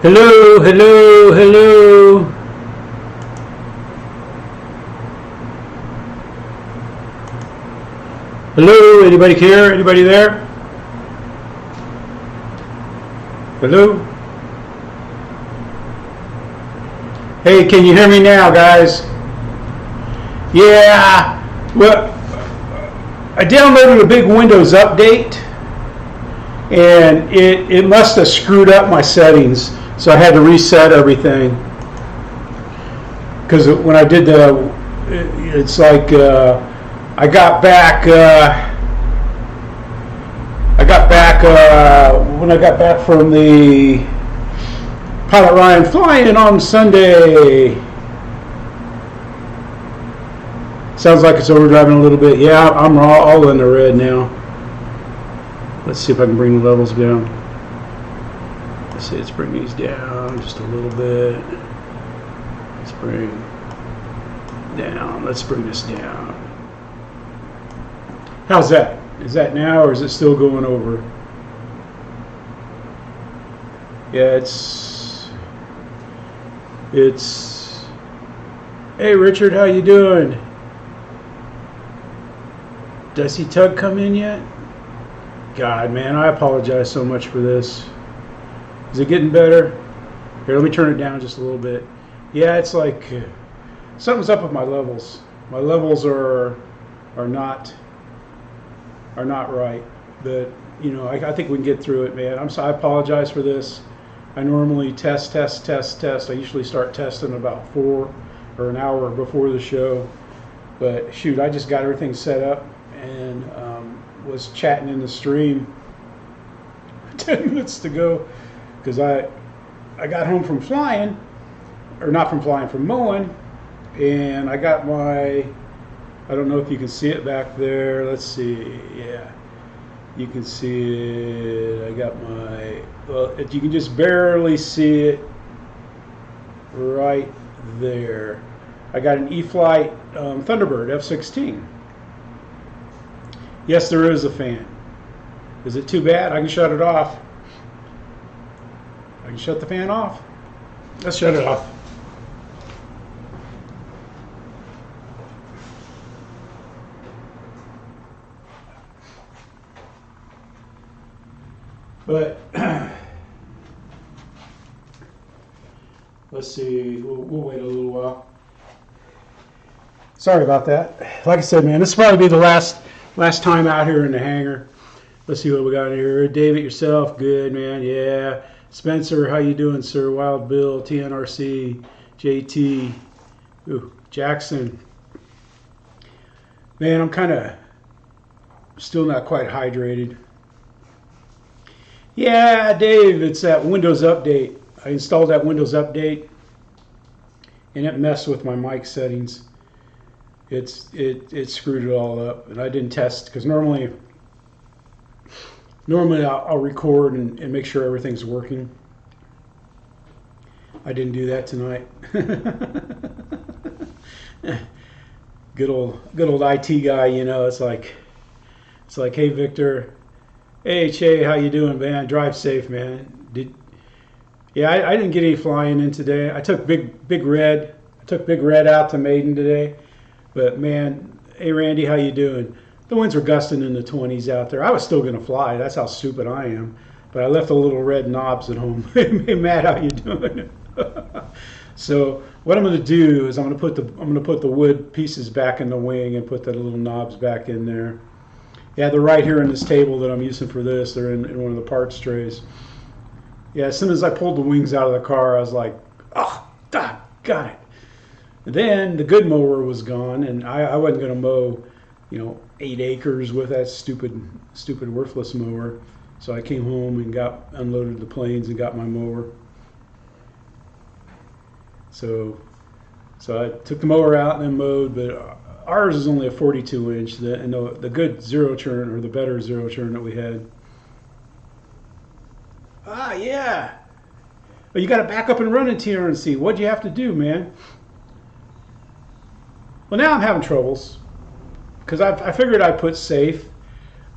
Hello, hello, hello. Hello, anybody here? Anybody there? Hello? Hey, can you hear me now, guys? Yeah, well, I downloaded a big Windows update, and it must have screwed up my settings, so I had to reset everything. Because when I did it's like I got back. When I got back from the Pilot Ryan flying on Sunday. Sounds like it's overdriving a little bit. Yeah, I'm all in the red now. Let's see if I can bring the levels down. Let's see, let's bring these down just a little bit. Let's bring down. Let's bring this down. How's that? Is that now, or is it still going over? Yeah, it's. Hey, Richard, how you doing? Did I see Tug come in yet? God, man, I apologize so much for this. Is it getting better? Here, let me turn it down just a little bit. Yeah, it's like something's up with my levels. My levels are not right, but you know, I think we can get through it, man. I apologize for this. I normally test. I usually start testing about 4 or an hour before the show, but shoot, I just got everything set up and was chatting in the stream 10 minutes to go because I got home from flying, or not from flying, from mowing, and I got my, I don't know if you can see it back there. Let's see. Yeah, you can see it. I got my, well, you can just barely see it right there. I got an E-flite Thunderbird F16. Yes, there is a fan. Is it too bad? I can shut it off. I can shut the fan off. Let's shut it off. But let's see, we'll wait a little while. Sorry about that. Like I said, man, this will probably be the last time out here in the hangar. Let's see what we got here. David, yourself, good, man. Yeah. Spencer, how you doing, sir? Wild Bill, TNRC, JT, ooh, Jackson. Man, I'm kind of still not quite hydrated. Yeah, Dave, it's that Windows update. I installed that Windows update, and it messed with my mic settings. It screwed it all up, and I didn't test because normally I'll record and make sure everything's working. I didn't do that tonight. Good old IT guy, you know. It's like, hey Victor, hey Che, how you doing, man? Drive safe, man. I didn't get any flying in today. I took Big Red. I took Big Red out to Maiden today. But man, hey Randy, how you doing? The winds were gusting in the 20s out there. I was still gonna fly. That's how stupid I am. But I left the little red knobs at home. Hey Matt, how you doing? So what I'm gonna do is I'm gonna put the wood pieces back in the wing and put the little knobs back in there. Yeah, they're right here in this table that I'm using for this. They're in one of the parts trays. Yeah, as soon as I pulled the wings out of the car, I was like, oh, got it. And then the good mower was gone, and I wasn't going to mow, 8 acres with that stupid worthless mower. So I came home and unloaded the planes and got my mower. So I took the mower out and then mowed, but ours is only a 42 inch, and the good zero turn, or the better zero turn that we had. Ah, yeah. Well, you got to back up and run in TRNC. What'd you have to do, man? Well, now I'm having troubles because I figured I'd put safe.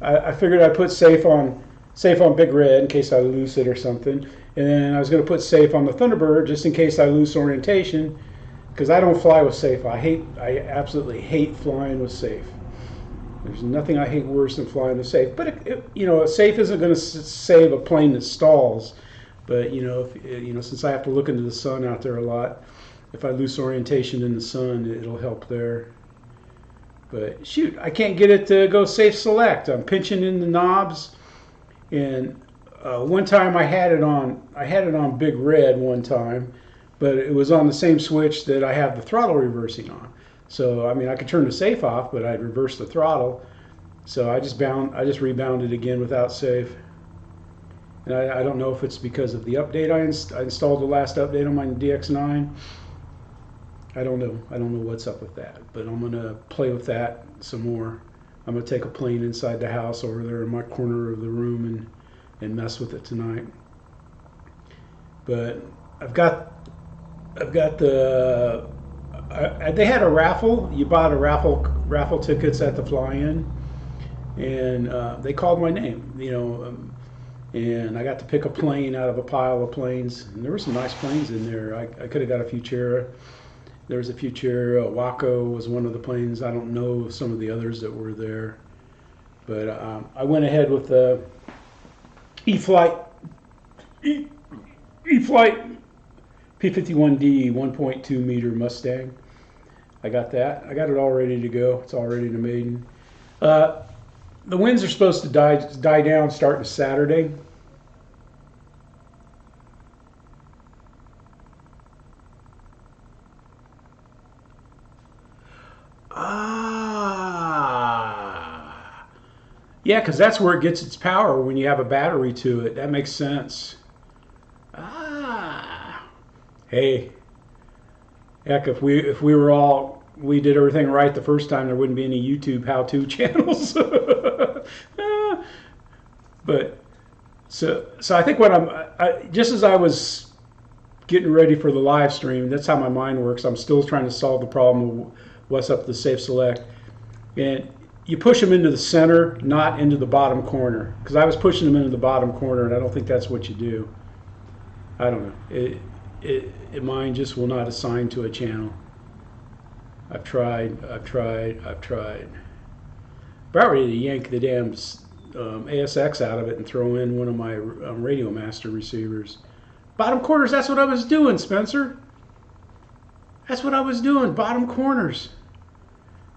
I figured I'd put safe on safe on Big Red in case I lose it or something. And then I was going to put safe on the Thunderbird just in case I lose orientation, because I don't fly with safe. I absolutely hate flying with safe. There's nothing I hate worse than flying with safe. But a safe isn't going to save a plane that stalls. But since I have to look into the sun out there a lot, if I lose orientation in the sun, it'll help there. But shoot, I can't get it to go safe select. I'm pinching in the knobs, and one time I had it on Big Red one time, but it was on the same switch that I have the throttle reversing on. So I mean, I could turn the safe off, but I'd reverse the throttle. So I just rebounded again without safe. And I don't know if it's because of the update I installed the last update on my DX9. I don't know. I don't know what's up with that, but I'm gonna play with that some more. I'm gonna take a plane inside the house over there in my corner of the room and mess with it tonight. But I've got the they had a raffle. You bought a raffle tickets at the fly-in, and they called my name. And I got to pick a plane out of a pile of planes, and there were some nice planes in there. I could have got a Futura. There was a Futura. Waco was one of the planes. I don't know some of the others that were there, but I went ahead with the E-flite P51D 1.2 meter Mustang. I got that. I got it all ready to go. It's all ready to maiden. The winds are supposed to die down starting Saturday. Yeah, because that's where it gets its power, when you have a battery to it. That makes sense. Hey, heck, if we did everything right the first time, there wouldn't be any YouTube how-to channels. But so I think just as I was getting ready for the live stream, that's how my mind works. I'm still trying to solve the problem of what's up the safe select, and you push them into the center, not into the bottom corner, because I was pushing them into the bottom corner, and I don't think that's what you do. I don't know. Mine just will not assign to a channel. I've tried. About ready to yank the damn ASX out of it and throw in one of my Radio Master receivers. Bottom corners, that's what I was doing, Spencer. That's what I was doing, bottom corners.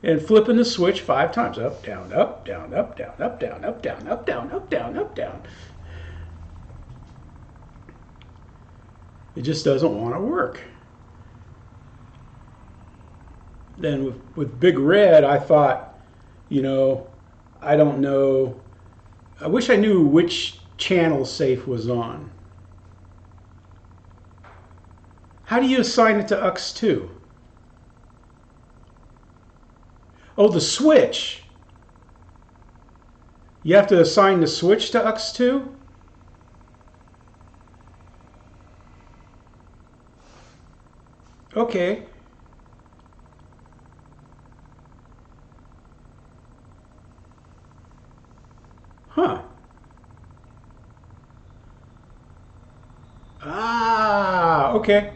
And flipping the switch 5 times. Up, down, up, down, up, down, up, down, up, down, up, down, up, down, up, down. It just doesn't want to work. Then with Big Red, I thought, I don't know. I wish I knew which channel safe was on. How do you assign it to UX2? Oh, the switch. You have to assign the switch to UX2? Okay. Huh. Okay.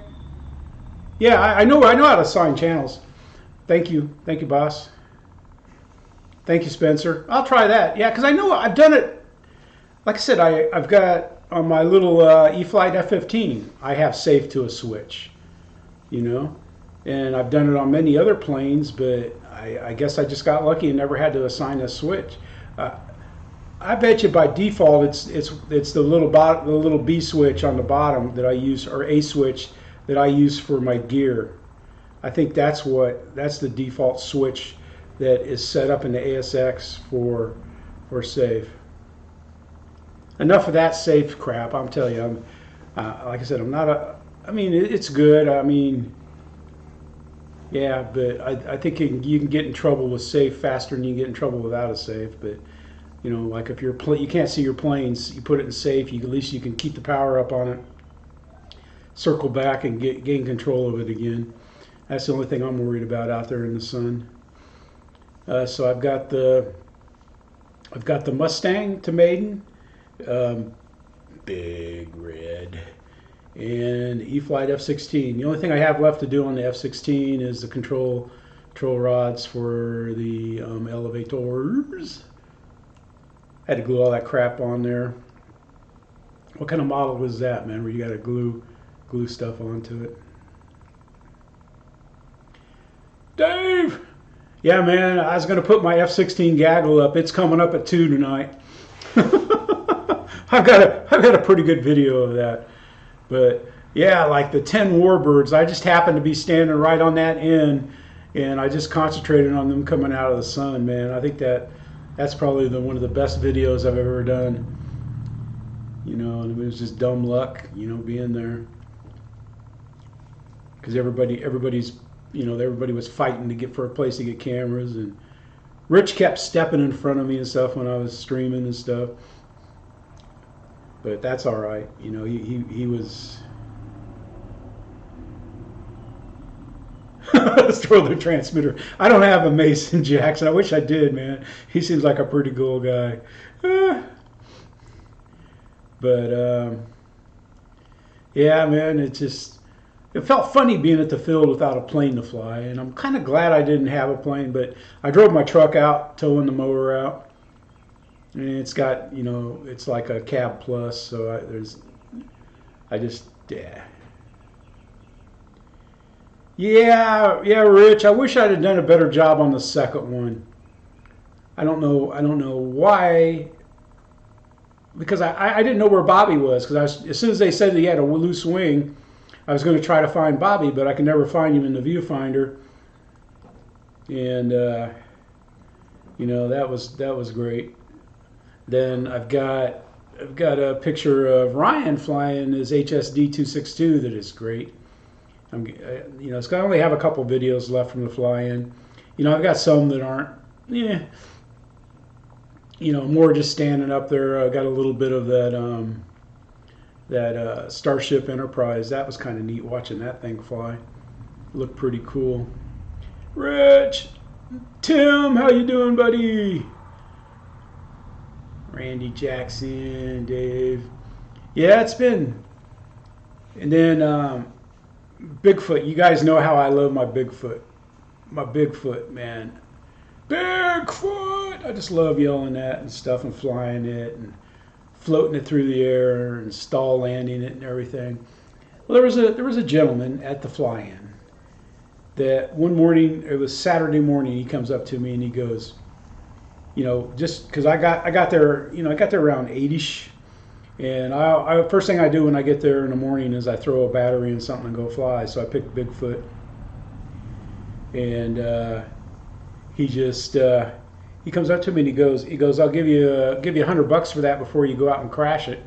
Yeah, I know how to assign channels. Thank you, boss. Thank you, Spencer. I'll try that. Yeah, because I know I've done it. Like I said, I've got on my little E-flite F15, I have safe to a switch, and I've done it on many other planes, but I guess I just got lucky and never had to assign a switch. I bet you by default it's the little B switch on the bottom that I use, or A switch that I use for my gear. I think that's the default switch that is set up in the ASX for safe. Enough of that safe crap. I'm telling you, like I said, I mean, it's good. I mean, yeah, but I think you can get in trouble with safe faster than you get in trouble without a safe. But like if you can't see your planes, you put it in safe. At least you can keep the power up on it, circle back, and gain control of it again. That's the only thing I'm worried about out there in the sun. So I've got the Mustang to maiden, Um, Big red. And E-flite F16. The only thing I have left to do on the F16 is the control rods for the elevators. Had to glue all that crap on there. What kind of model was that, man, where you got to glue stuff onto it? Dave! Yeah, man, I was going to put my F16 gaggle up. It's coming up at 2 tonight. I've got a pretty good video of that. But yeah, like the 10 warbirds, I just happened to be standing right on that end, and I just concentrated on them coming out of the sun, man. I think that's probably one of the best videos I've ever done. You know, and it was just dumb luck, you know, being there. Because everybody was fighting to get for a place to get cameras, and Rich kept stepping in front of me and stuff when I was streaming and stuff. But that's all right, you know. He was. Let's throw the transmitter. I don't have a Mason Jackson. I wish I did, man. He seems like a pretty cool guy. But yeah, man, it felt funny being at the field without a plane to fly, and I'm kind of glad I didn't have a plane. But I drove my truck out, towing the mower out, and it's got, you know, it's like a cab plus, so yeah, Rich. I wish I'd have done a better job on the second one. I don't know why. Because I didn't know where Bobby was, because as soon as they said that he had a loose wing, I was going to try to find Bobby, but I could never find him in the viewfinder. And you know, that was great. Then I've got a picture of Ryan flying his HSD 262 that is great. You know, it's going to only have a couple videos left from the fly-in. You know, I've got some that aren't. Yeah. You know, more just standing up there. I got a little bit of that Starship Enterprise. That was kind of neat watching that thing fly. Looked pretty cool. Rich, Tim, how you doing, buddy? Randy Jackson, Dave. Yeah, it's been. And then Bigfoot. You guys know how I love my Bigfoot. My Bigfoot, man. Bigfoot! I just love yelling that and stuff, and flying it and floating it through the air and stall landing it and everything. Well, there was a gentleman at the fly-in that one morning, it was Saturday morning, he comes up to me and he goes, you know, just because I got there, you know, I got there around 8ish, and I first thing I do when I get there in the morning is I throw a battery in something and go fly. So I picked Bigfoot, and he just he comes up to me and he goes, I'll give you $100 for that before you go out and crash it.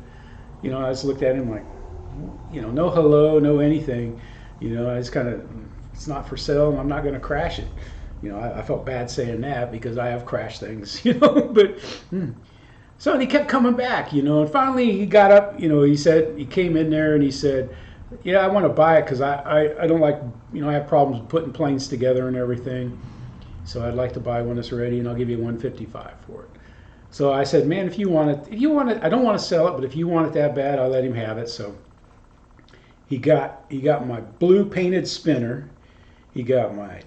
You know, I just looked at him like, you know, no hello, no anything. You know, I just kind of, it's not for sale and I'm not going to crash it. You know, I felt bad saying that because I have crashed things, you know, but so he kept coming back, you know, and finally he got up, you know, he came in there and he said, yeah, I want to buy it because I don't like, you know, I have problems with putting planes together and everything. So I'd like to buy one that's ready, and I'll give you $155 for it. So I said, man, if you want it, I don't want to sell it, but if you want it that bad, I'll let him have it. So he got my blue painted spinner. He got my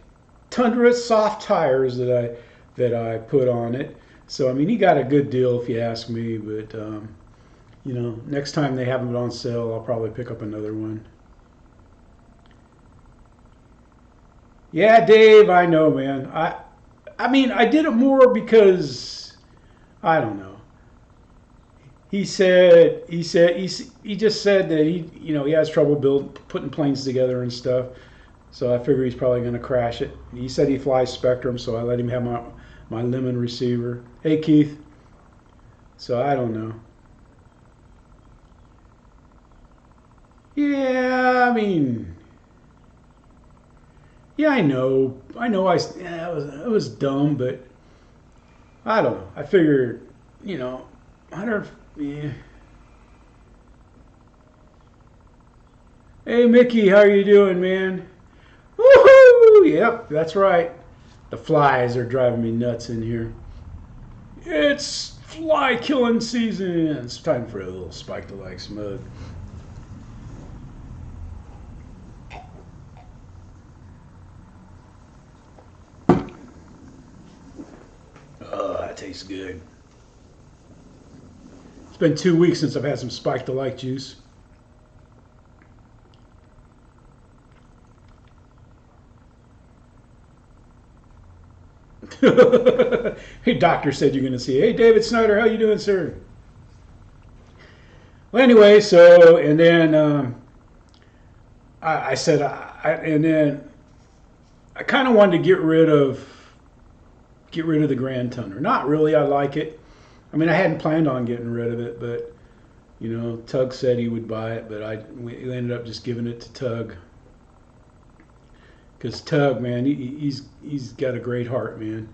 Tundra soft tires that I put on it. So I mean, he got a good deal if you ask me. But you know, next time they have them on sale, I'll probably pick up another one. Yeah, Dave, I know, man. I mean, I did it more because I don't know. He just said that he has trouble putting planes together and stuff. So I figure he's probably going to crash it. He said he flies Spectrum, so I let him have my lemon receiver. Hey, Keith. So I don't know. Yeah, I mean. Yeah, I know. It was dumb, but I don't know. I figured, you know, 100. Yeah. Hey, Mickey, how you doing, man? Woohoo! Yep, that's right. The flies are driving me nuts in here. It's Fly killing season. It's time for a little spike the likes mode. Oh, that tastes good. It's been 2 weeks since I've had some spike the like juice. Hey, doctor said you're going to see. Hey, David Snyder, how you doing, sir? Well, anyway, so and then I said, and then I kind of wanted to get rid of the Grand Tunder. Not really. I like it. I mean, I hadn't planned on getting rid of it, but you know, Tug said he would buy it, but we ended up just giving it to Tug. Because Tug, man, he's got a great heart, man.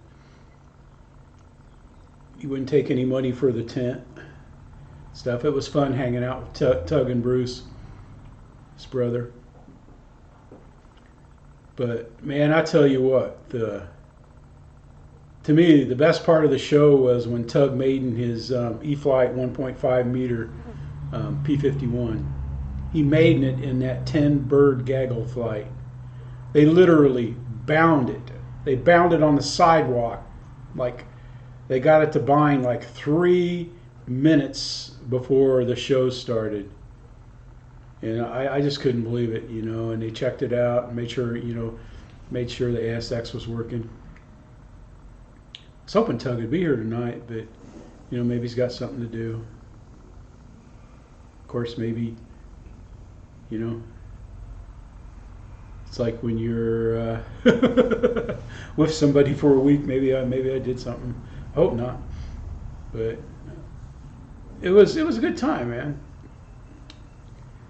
He wouldn't take any money for the tent stuff. It was fun hanging out with Tug and Bruce, his brother. But man, I tell you what, to me the best part of the show was when Tug made in his E-flite 1.5 meter P51. He made it in that 10 bird gaggle flight. They literally bound it. They bound it on the sidewalk. Like, they got it to bind like 3 minutes before the show started. And I just couldn't believe it, you know, and they checked it out and made sure, you know, the ASX was working. I was hoping Tug would be here tonight, but, you know, maybe he's got something to do. Of course, maybe, you know, it's like when you're with somebody for a week. Maybe I did something. I hope not, but it was a good time, man.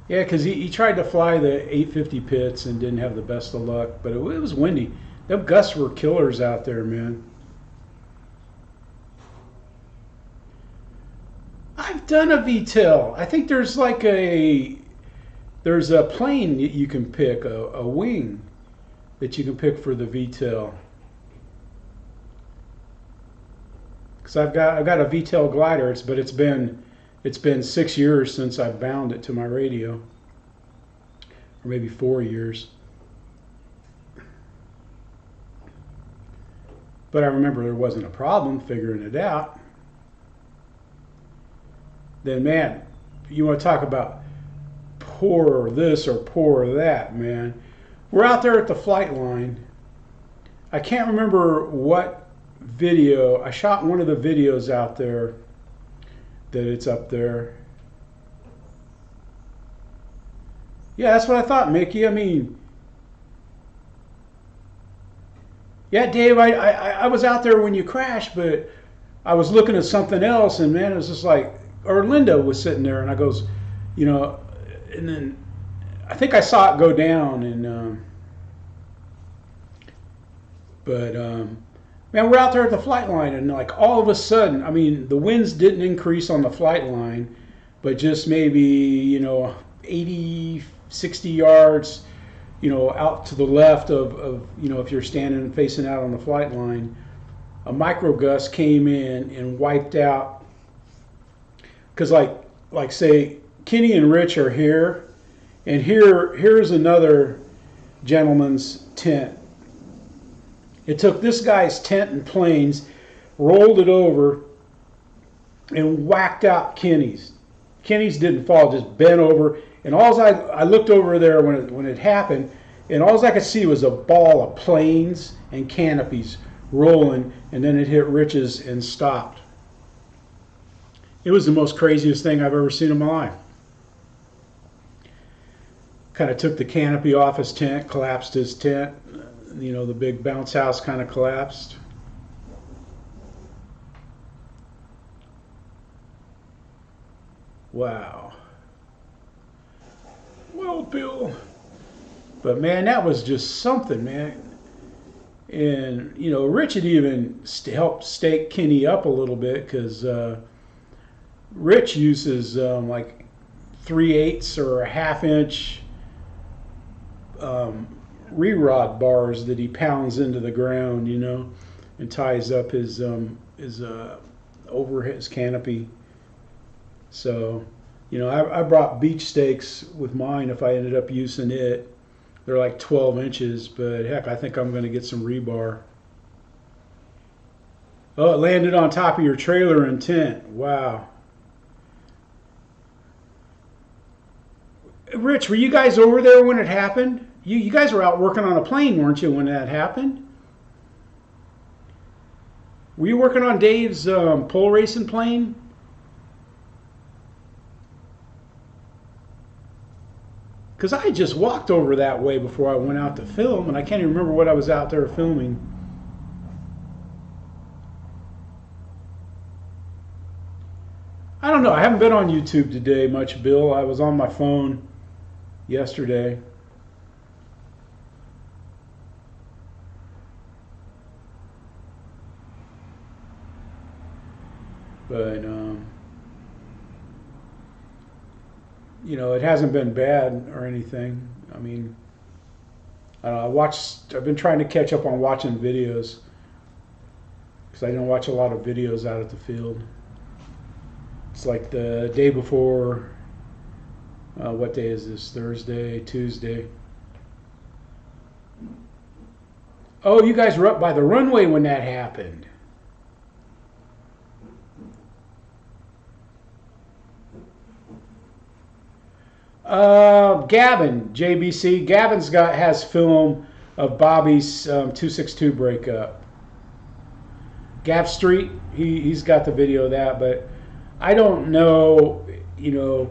Yeah, because he tried to fly the 850 pits and didn't have the best of luck, but it was windy. Them gusts were killers out there, man. I've done a VTOL. I think there's like there's a plane that you can pick, a wing that you can pick for the VTOL. Because I've got a VTOL glider, but it's been 6 years since I've bound it to my radio, or maybe 4 years. But I remember there wasn't a problem figuring it out. Then, man, you want to talk about poor this or poor that, man. We're out there at the flight line. I can't remember what video. I shot one of the videos out there that it's up there. Yeah, that's what I thought, Mickey. I mean, yeah, Dave, I was out there when you crashed, but I was looking at something else, and man, it was just like, or Linda was sitting there, and I goes, you know, and then I think I saw it go down, and man, we're out there at the flight line, and like all of a sudden, I mean, the winds didn't increase on the flight line, but just maybe, you know, 80, 60 yards, you know, out to the left of you know, if you're standing and facing out on the flight line, a microgust came in and wiped out. Because like say Kenny and Rich are here, and here's another gentleman's tent. It took this guy's tent and planes, rolled it over, and whacked out Kenny's. Kenny's didn't fall, just bent over. And I looked over there when it happened, and all I could see was a ball of planes and canopies rolling, and then it hit Rich's and stopped. It was the most craziest thing I've ever seen in my life. Kind of took the canopy off his tent, collapsed his tent. You know, the big bounce house kind of collapsed. Wow. Well, Bill. But man, that was just something, man. And, you know, Rich had even helped stake Kenny up a little bit, because Rich uses like 3/8 or a 1/2 inch re-rod bars that he pounds into the ground, you know, and ties up his over his canopy. So, you know, I brought beach stakes with mine if I ended up using it. They're like 12 inches, but heck, I think I'm going to get some rebar. Oh, it landed on top of your trailer and tent. Wow. Rich, were you guys over there when it happened? You guys were out working on a plane, weren't you, when that happened? Were you working on Dave's pole racing plane? Because I just walked over that way before I went out to film, and I can't even remember what I was out there filming. I don't know. I haven't been on YouTube today much, Bill. I was on my phone yesterday. But, you know, it hasn't been bad or anything. I mean, I don't know, I've been trying to catch up on watching videos because I don't watch a lot of videos out at the field. It's like the day before, what day is this? Thursday, Tuesday. Oh, you guys were up by the runway when that happened. Gavin, JBC. Has film of Bobby's 262 breakup. Gav Street, he's got the video of that, but I don't know, you know,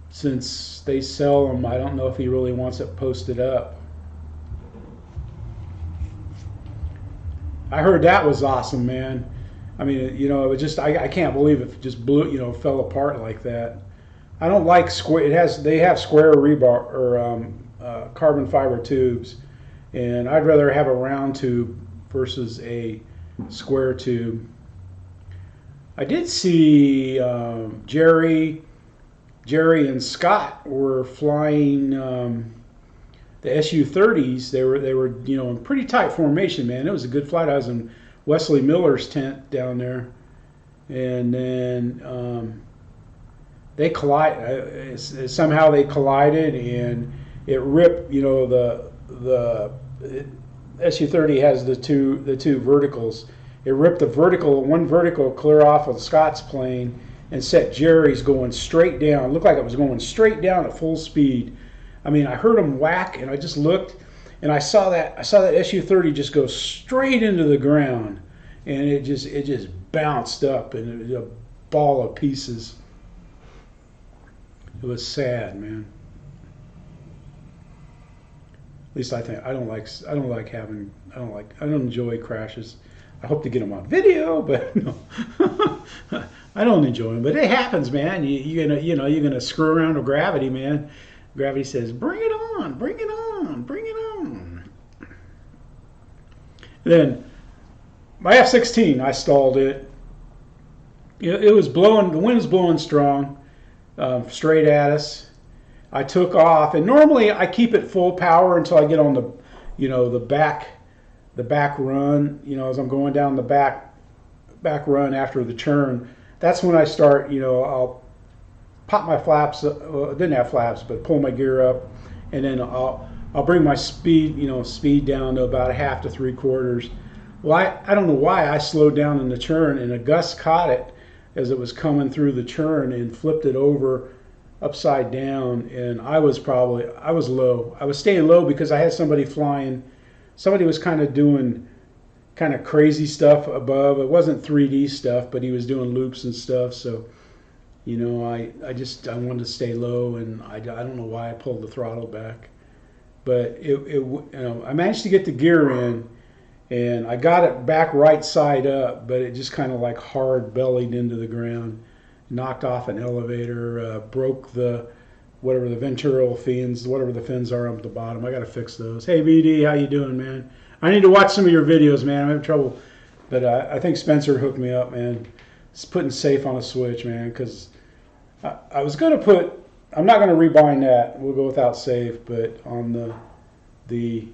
since they sell them, I don't know if he really wants it posted up. I heard that was awesome, man. I mean, you know, it was just, I can't believe it just blew, you know, fell apart like that. I don't like square. They have square rebar or carbon fiber tubes, and I'd rather have a round tube versus a square tube. I did see Jerry and Scott were flying the SU-30s. They were you know, in pretty tight formation, man. It was a good flight. I was in Wesley Miller's tent down there, and then they somehow they collided, and it ripped. You know, the SU-30 has the two verticals. It ripped one vertical clear off of Scott's plane and set Jerry's going straight down. It looked like it was going straight down at full speed. I mean, I heard him whack, and I just looked, and I saw that SU-30 just go straight into the ground, and it just bounced up, and it was a ball of pieces. It was sad, man. At least I think I don't enjoy crashes. I hope to get them on video, but no. I don't enjoy them. But it happens, man. You're gonna screw around with gravity, man. Gravity says, "Bring it on, bring it on, bring it on." Then my F-16, I stalled it. It was blowing. The wind was blowing strong, straight at us. I took off, and normally I keep it full power until I get on the, you know, the back run. You know, as I'm going down the back run after the turn, that's when I start. You know, I'll pop my flaps. Well, it didn't have flaps, but pull my gear up, and then I'll bring my speed down to about 1/2 to 3/4. Well, I don't know why I slowed down in the turn, and a gust caught it as it was coming through the turn and flipped it over upside down, and I was low. I was staying low because I had somebody flying. Somebody was kind of doing kind of crazy stuff above. It wasn't 3D stuff, but he was doing loops and stuff. So, you know, I wanted to stay low, and I don't know why I pulled the throttle back, but you know, I managed to get the gear in, and I got it back right side up, but it just kind of like hard bellied into the ground, knocked off an elevator, broke whatever the ventral fins, whatever the fins are up at the bottom. I got to fix those. Hey VD, how you doing, man? I need to watch some of your videos, man. I'm having trouble, but I think Spencer hooked me up, man. It's putting safe on a switch, man, because I was going to put, I'm not going to rebind that. We'll go without safe, but on the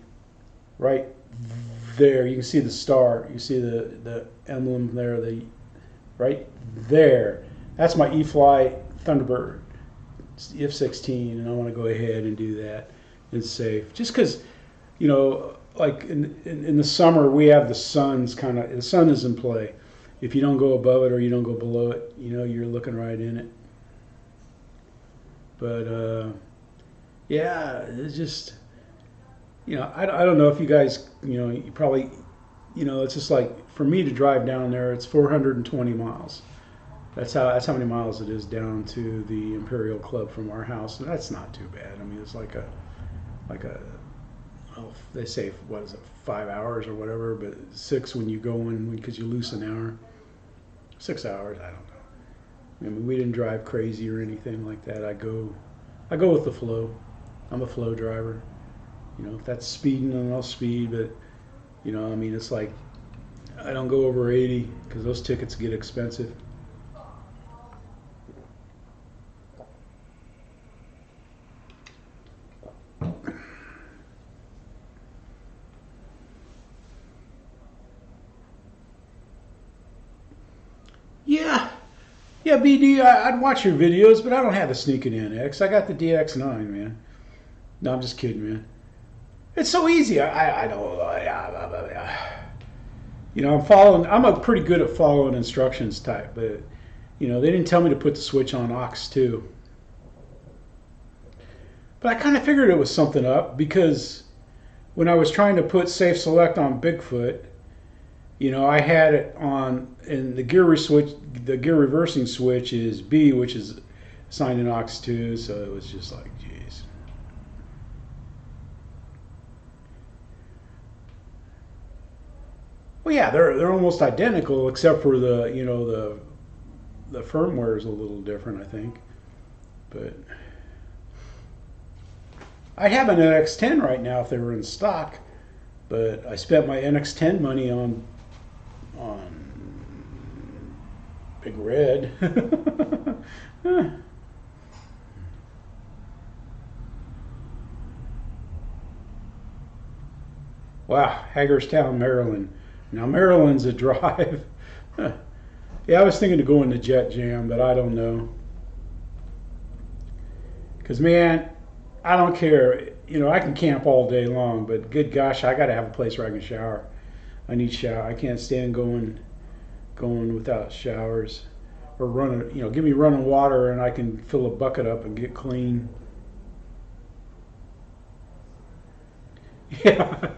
right there, you can see the star. You see the emblem there, the right there. That's my E-flite Thunderbird F16, and I want to go ahead and do that. It's safe, just because, you know, like in the summer we have the sun is in play. If you don't go above it or you don't go below it, you know, you're looking right in it. But yeah, it's just, you know, I don't know if you guys, you know, you probably, you know, it's just like for me to drive down there, it's 420 miles. That's how many miles it is down to the Imperial Club from our house, and that's not too bad. I mean, it's like a well, they say, what is it, 5 hours or whatever, but 6 when you go in because you lose an hour. 6 hours, I don't know. I mean, we didn't drive crazy or anything like that. I go with the flow. I'm a flow driver. You know, if that's speeding, then I'll speed. But, you know, I mean, it's like I don't go over 80 because those tickets get expensive. Yeah, yeah, BD. I'd watch your videos, but I don't have the sneaking in X. I got the DX9, man. No, I'm just kidding, man. It's so easy. I don't. You know, I'm a pretty good at following instructions type, but you know, they didn't tell me to put the switch on aux 2. But I kind of figured it was something up because when I was trying to put safe select on Bigfoot, you know, I had it on, and the gear reversing switch is B, which is assigned in aux 2, so it was just like, geez. Well, yeah, they're almost identical except for the, you know, the firmware is a little different, I think. But I have an NX10 right now if they were in stock, but I spent my NX10 money on Big Red. Wow, Hagerstown, Maryland. Now Maryland's a drive. Yeah, I was thinking of going to Jet Jam, but I don't know. Because, man, I don't care. You know, I can camp all day long, but good gosh, I got to have a place where I can shower. I need shower. I can't stand going without showers or running. You know, give me running water and I can fill a bucket up and get clean. Yeah.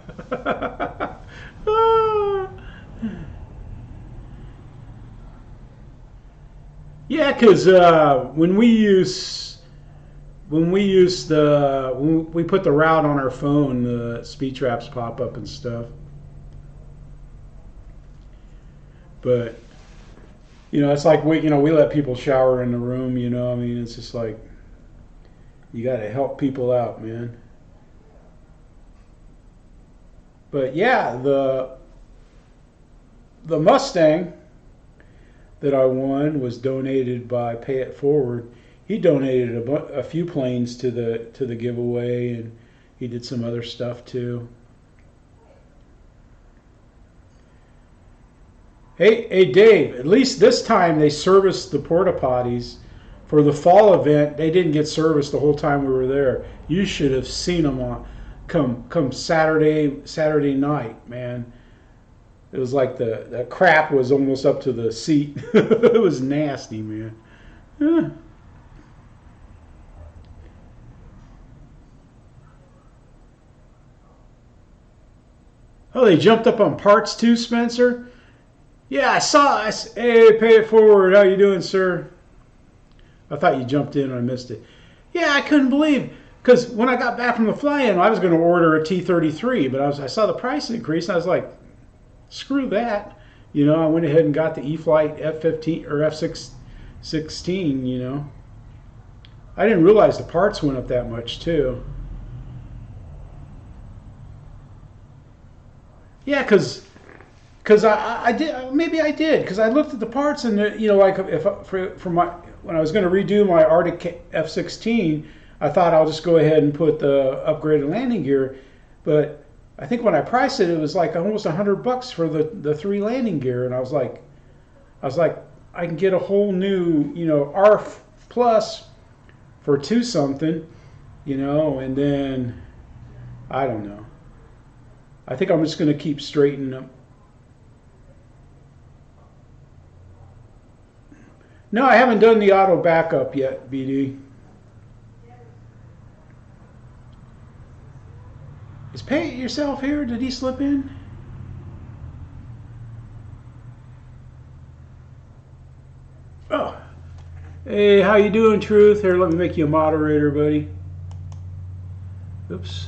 Yeah, because when we put the route on our phone, the speed traps pop up and stuff. But you know, it's like we let people shower in the room. You know, I mean, it's just like you got to help people out, man. But yeah, the Mustang that I won was donated by Pay It Forward. He donated a few planes to the giveaway, and he did some other stuff too. Hey Dave, at least this time they serviced the porta potties. For the fall event, they didn't get serviced the whole time we were there. You should have seen them come Saturday night, man. It was like the crap was almost up to the seat. It was nasty, man. Yeah. Oh, they jumped up on parts too, Spencer? Yeah, I saw. Hey, Pay It Forward. How you doing, sir? I thought you jumped in and I missed it. Yeah, I couldn't believe, because when I got back from the fly-in, I was going to order a T33, but I saw the price increase, and I was like, screw that. You know, I went ahead and got the E-flite F15 or F16. You know, I didn't realize the parts went up that much too. Yeah, because I did, maybe I did, because I looked at the parts, and you know, like if for my, when I was going to redo my Arctic F16, I thought I'll just go ahead and put the upgraded landing gear, but I think when I priced it, it was like almost $100 for the 3 landing gear, and I was like, I can get a whole new, you know, R plus for 2 something, you know, and then I don't know. I think I'm just going to keep straightening them. No, I haven't done the auto backup yet, BD. Is Pay It Yourself here? Did he slip in? Oh. Hey, how you doing, Truth? Here, let me make you a moderator, buddy. Oops.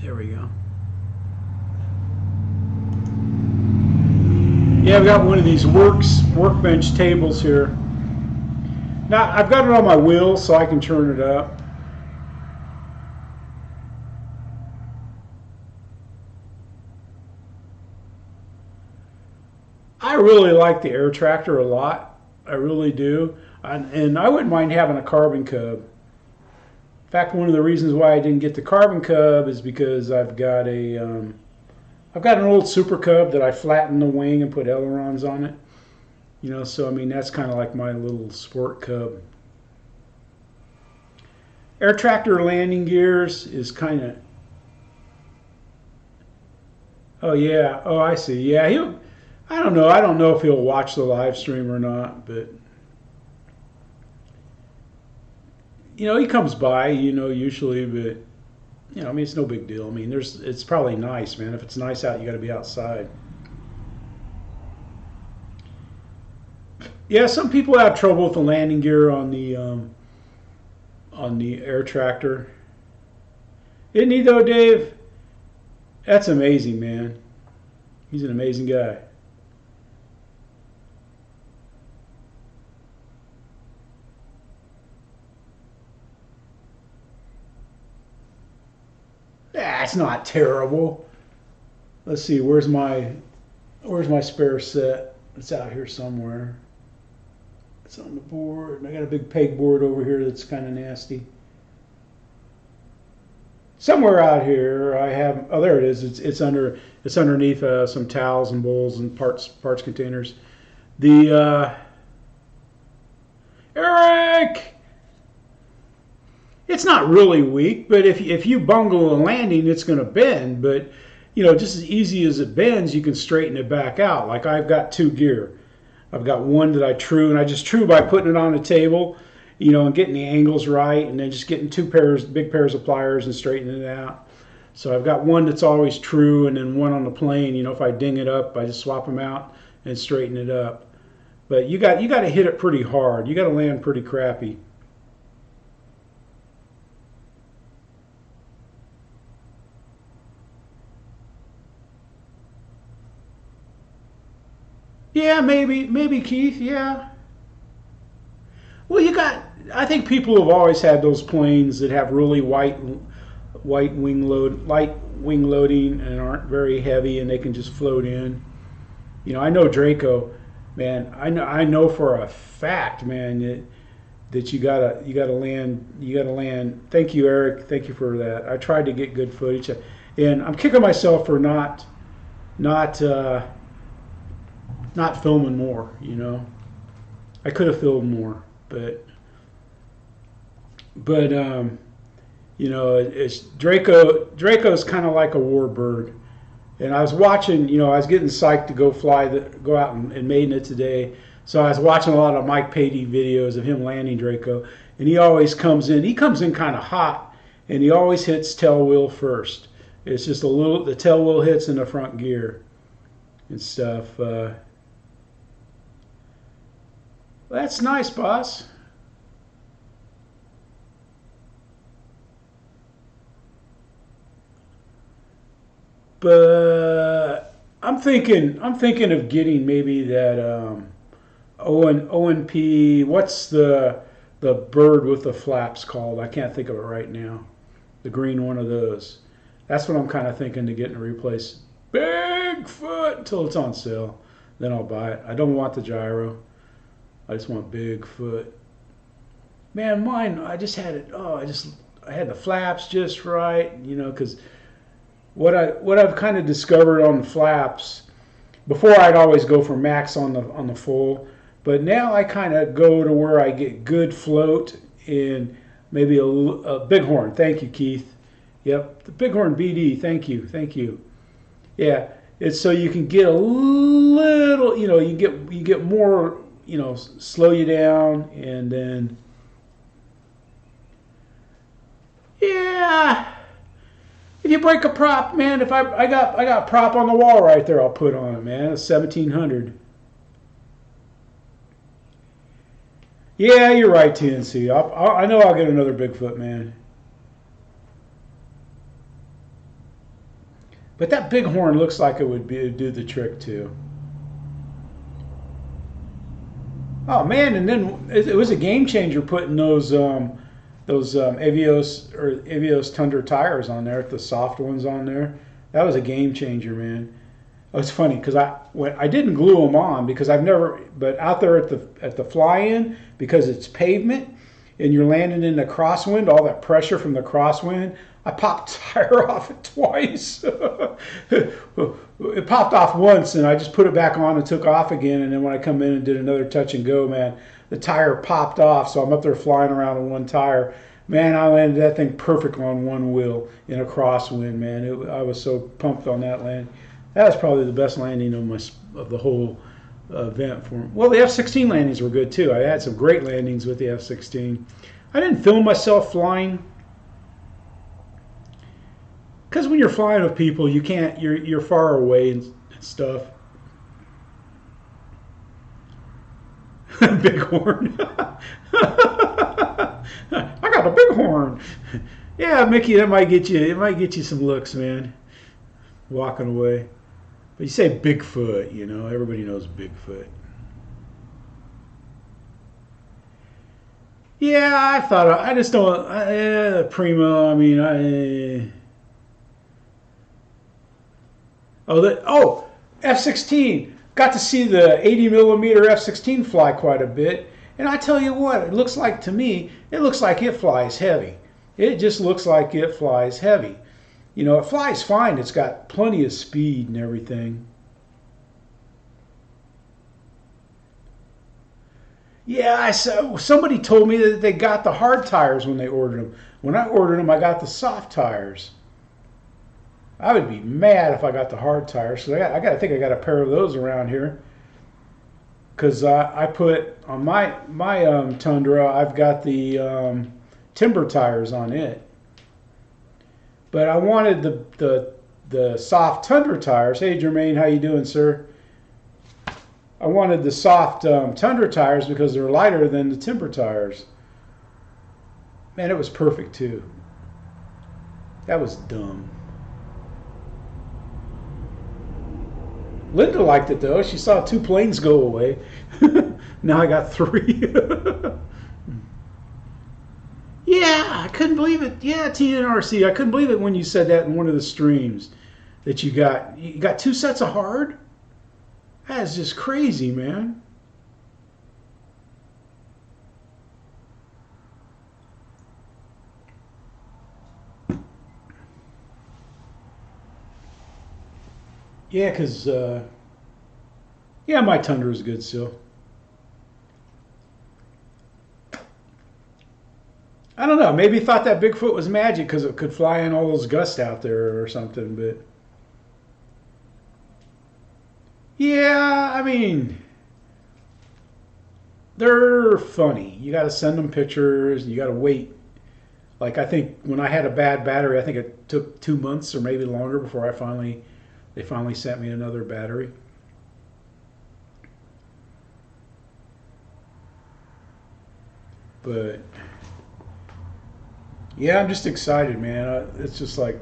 There we go. Yeah, I've got one of these workbench tables here. Now, I've got it on my wheel so I can turn it up. I really like the air tractor a lot. I really do. And I wouldn't mind having a carbon cub. In fact, one of the reasons why I didn't get the carbon cub is because I've got an old Super Cub that I flattened the wing and put ailerons on it. You know, so I mean that's kind of like my little sport cub. Air tractor landing gears is kind of. Oh yeah. Oh, I see. Yeah, I don't know. I don't know if he'll watch the live stream or not, but you know, he comes by, you know, usually, but you know, I mean, it's no big deal. I mean, it's probably nice, man. If it's nice out, you got to be outside. Yeah, some people have trouble with the landing gear on the air tractor. Isn't he though, Dave? That's amazing, man. He's an amazing guy. That's not terrible. Let's see, where's my spare set? It's out here somewhere. It's on the board. And I got a big pegboard over here that's kind of nasty. Somewhere out here I have. Oh, there it is. It's underneath some towels and bowls and parts containers. The Eric. It's not really weak, but if you bungle a landing, it's going to bend. But you know, just as easy as it bends, you can straighten it back out. Like I've got 2 gear. I've got one that I true, and I just true by putting it on a table, you know, and getting the angles right, and then just getting 2 big pairs of pliers and straightening it out. So I've got one that's always true, and then one on the plane. You know, if I ding it up, I just swap them out and straighten it up. But you got to hit it pretty hard. You got to land pretty crappy. Yeah, maybe Keith. Yeah. Well, I think people have always had those planes that have really light wing loading and aren't very heavy, and they can just float in. You know, I know Draco, man. I know for a fact, man, that you gotta land. Thank you, Eric. Thank you for that. I tried to get good footage, and I'm kicking myself for not filming more. You know, I could have filmed more, but you know, it's Draco's kind of like a warbird. And I was watching, you know, I was getting psyched to go out and maiden it today. So I was watching a lot of Mike Patey videos of him landing Draco, and he always comes in kind of hot, and he always hits tail wheel first. It's just the tail wheel hits in the front gear and stuff. That's nice, boss. But I'm thinking of getting maybe that ONP. What's the bird with the flaps called? I can't think of it right now. The green one of those. That's what I'm kind of thinking to get and replace Bigfoot until it's on sale. Then I'll buy it. I don't want the gyro. I just want Bigfoot. Man, mine. I just had it. Oh, I had the flaps just right. You know, because what I've kind of discovered on the flaps, Before I'd always go for max on the full, but now I kind of go to where I get good float and maybe a bighorn. Thank you, Keith. Yep, the bighorn BD. Thank you, thank you. Yeah, it's so you can get a little, you get more, slow you down, and then yeah. If you break a prop, man, if I got prop on the wall right there, I'll put on it, man. It's 1700. Yeah, you're right, TNC. I know I'll get another Bigfoot, man. But that bighorn looks like it would do the trick too. Oh man, and then it was a game changer putting those Avios Tundra tires on there, the soft ones on there. That was a game changer, man. It was funny because I didn't glue them on because I've never, but out there at the fly-in, because it's pavement and you're landing in the crosswind, all that pressure from the crosswind, I popped tire off it twice. It popped off once and I just put it back on and took off again, and then when I come in and did another touch and go, man, the tire popped off, so I'm up there flying around on one tire. Man, I landed that thing perfect on one wheel in a crosswind, man. I was so pumped on that land. That was probably the best landing of the whole event for me. Well, the F-16 landings were good too. I had some great landings with the F-16. I didn't film myself flying because when you're flying with people, you can't. You're far away and stuff. Bighorn. I got a bighorn. Yeah, Mickey, that might get you. It might get you some looks, man. Walking away. But you say Bigfoot, everybody knows Bigfoot. Yeah, I just don't. Primo. I mean, F-16. Got to see the 80 millimeter F-16 fly quite a bit, and I tell you what, it looks like it flies heavy. It just looks like it flies heavy. It flies fine. It's got plenty of speed and everything. Yeah, somebody told me that they got the hard tires when they ordered them. When I ordered them, I got the soft tires. I would be mad if I got the hard tires. So I think I got a pair of those around here. Because I put on my Tundra, I've got the timber tires on it. But I wanted the soft Tundra tires. Hey Jermaine, how you doing, sir? I wanted the soft Tundra tires because they're lighter than the timber tires. Man, it was perfect too. That was dumb. Linda liked it though. She saw 2 planes go away. Now I got 3. Yeah, I couldn't believe it. Yeah, TNRC, I couldn't believe it when you said that in one of the streams that you got 2 sets of hard. That is just crazy, man. Yeah, because, my Tundra is good still. I don't know. Maybe thought that Bigfoot was magic because it could fly in all those gusts out there or something, but... Yeah, I mean... They're funny. You got to send them pictures. You got to wait. Like, I think when I had a bad battery, I think it took 2 months or maybe longer before they finally sent me another battery. But yeah, I'm just excited, man. It's just like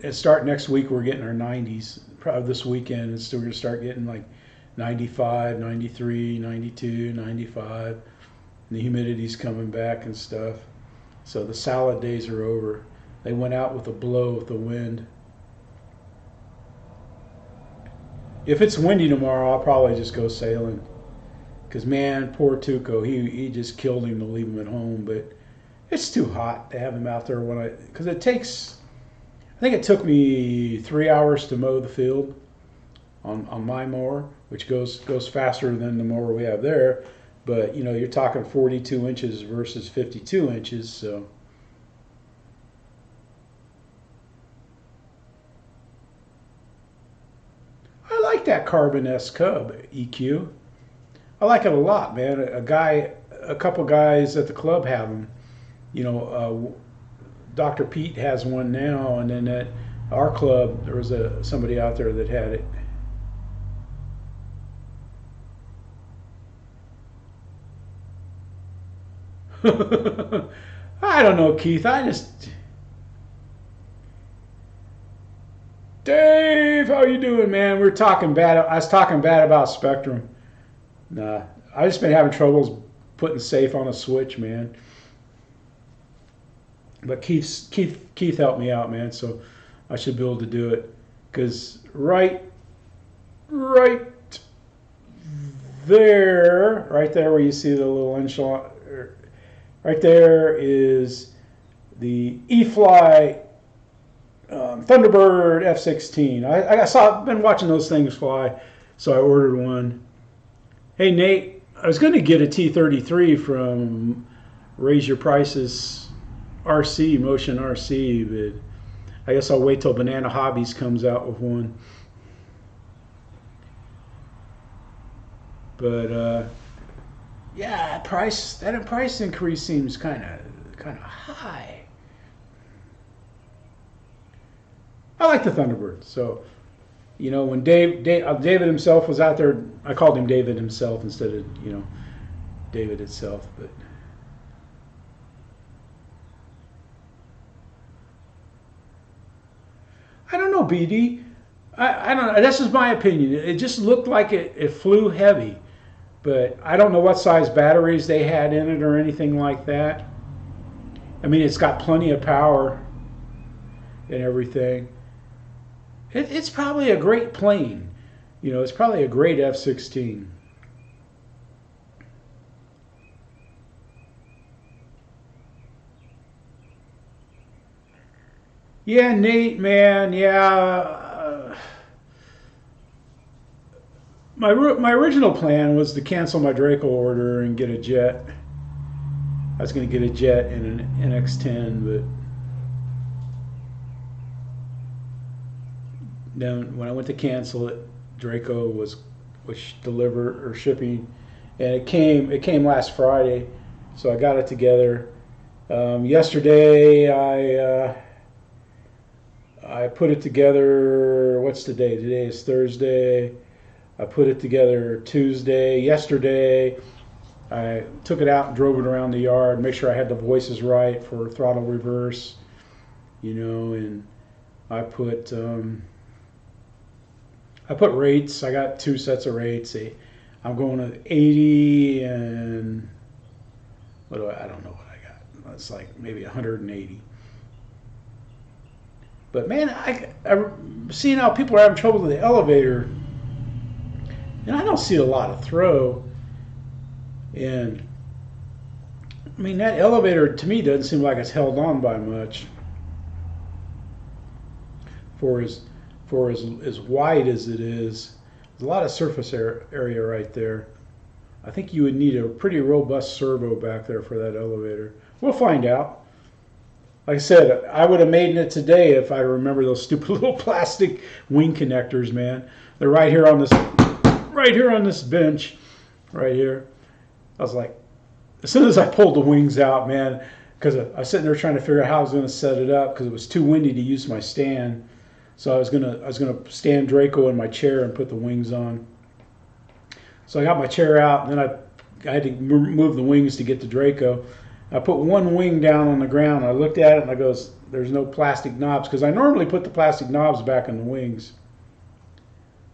it start next week. We're getting our 90s. Probably this weekend, we're going to start getting like 95, 93, 92, 95. And the humidity's coming back and stuff. So the salad days are over. They went out with a blow with the wind. If it's windy tomorrow, I'll probably just go sailing. Because, man, poor Tuco, he just killed him to leave him at home. But it's too hot to have him out there because it takes, I think it took me 3 hours to mow the field. on my mower, which goes faster than the mower we have there. But you know, you're talking 42 inches versus 52 inches, so. I like that Carbon S Cub EQ. I like it a lot, man. A couple guys at the club have them. You know, Dr. Pete has one now, and then at our club there was somebody out there that had it. I don't know, Keith. Dave, how you doing, man? We're talking bad. I was talking bad about Spectrum. Nah, I just been having troubles putting safe on a switch, man. But Keith helped me out, man. So I should be able to do it. Cause right there where you see the little enchilada, right there is the E-flite Thunderbird F16. I've been watching those things fly, so I ordered one. Hey Nate, I was going to get a T33 from Raise Your Prices RC, Motion RC, but I guess I'll wait till Banana Hobbies comes out with one. But yeah, that price increase seems kind of high. I like the Thunderbird. So, you know, when David himself was out there, I called him David himself instead of, you know, David itself. But I don't know, BD. I don't know. This is my opinion. It just looked like it flew heavy. But I don't know what size batteries they had in it or anything like that. I mean, it's got plenty of power and everything. It's probably a great plane. You know, it's probably a great F-16. Yeah, Nate, man, yeah. My original plan was to cancel my Draco order and get a jet. I was going to get a jet and an NX-10, but then when I went to cancel it, Draco was delivered or shipping, and it came last Friday, so I got it together. Yesterday I put it together. What's the day? Today is Thursday. I put it together Tuesday. Yesterday I took it out and drove it around the yard, make sure I had the voices right for throttle reverse, you know, and I put rates. I got 2 sets of rates. I'm going to 80 and I don't know what I got. It's like maybe 180. But man, I'm seeing how people are having trouble with the elevator, and I don't see a lot of throw. And I mean, that elevator to me doesn't seem like it's held on by much for as wide as it is. There's a lot of surface area right there. I think you would need a pretty robust servo back there for that elevator. We'll find out. Like I said, I would have made it today if I remember those stupid little plastic wing connectors, man. They're right here on this bench, right here. I was like, as soon as I pulled the wings out, man, because I was sitting there trying to figure out how I was going to set it up because it was too windy to use my stand. So I was gonna stand Draco in my chair and put the wings on. So I got my chair out, and then I had to move the wings to get to Draco. I put one wing down on the ground. I looked at it and I goes, "There's no plastic knobs," because I normally put the plastic knobs back in the wings.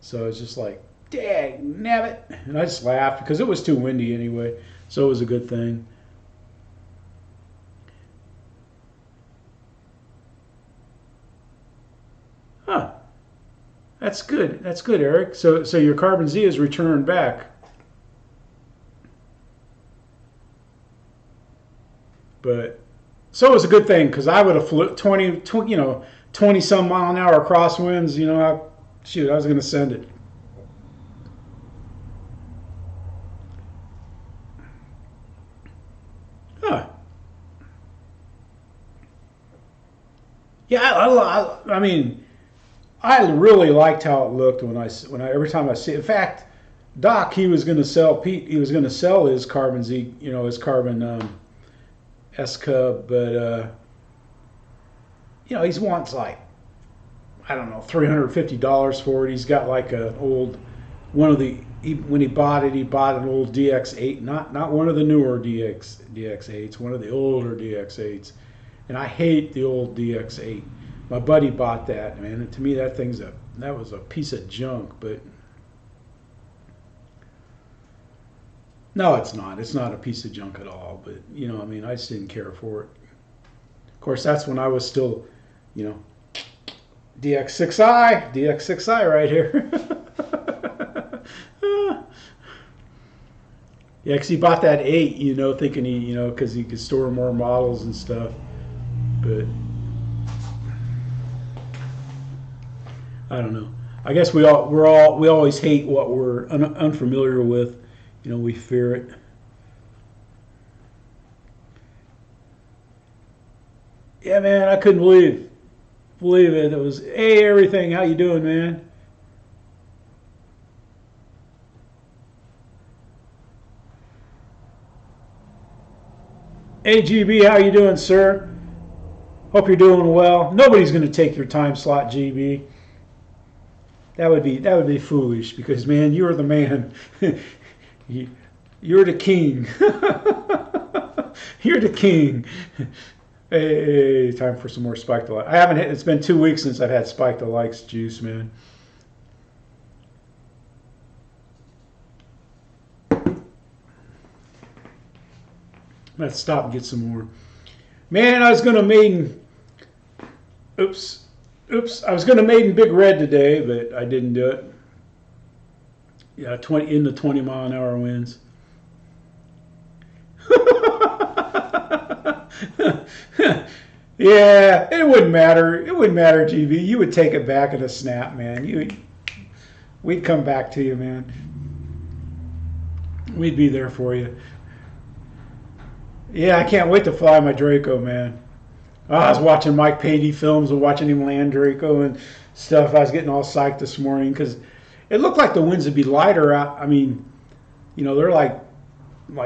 So it's just like, dang, nabbit. And I just laughed because it was too windy anyway. So it was a good thing. Huh. That's good. That's good, Eric. So your Carbon Z is returned back. But so it was a good thing because I would have flew 20 some mile an hour crosswinds. You know, shoot, I was going to send it. Yeah, I mean, I really liked how it looked when I every time I see it. In fact, Doc, he was going to sell Pete. He was going to sell his Carbon Z, his Carbon S Cub, but he wants like, I don't know, $350 for it. He's got like an old one of the when he bought it, he bought an old DX8, not one of the newer DX8s, one of the older DX8s, and I hate the old DX8. My buddy bought that, man, and to me that was a piece of junk, but no, it's not. It's not a piece of junk at all, but I mean, I just didn't care for it. Of course, that's when I was still, DX6i right here. Yeah, because he bought that 8, thinking because he could store more models and stuff. But I don't know. I guess we always hate what we're unfamiliar with. We fear it. Yeah, man, I couldn't believe it. It was, hey, everything. How you doing, man? Hey, GB, how you doing, sir? Hope you're doing well. Nobody's going to take your time slot, GB. That would be foolish because, man, you're the man. You're the king. You're the king. Hey, time for some more Spike the Likes. It's been 2 weeks since I've had Spike the Likes juice, man. Let's stop and get some more. Man, I was going to maiden. Oops. I was going to maiden Big Red today, but I didn't do it. Yeah, 20 mile an hour winds. Yeah, it wouldn't matter. It wouldn't matter, GB. You would take it back in a snap, man. We'd come back to you, man. We'd be there for you. Yeah, I can't wait to fly my Draco, man. Oh, I was watching Mike Patey films and watching him land Draco and stuff. I was getting all psyched this morning because it looked like the winds would be lighter out. I mean, they're like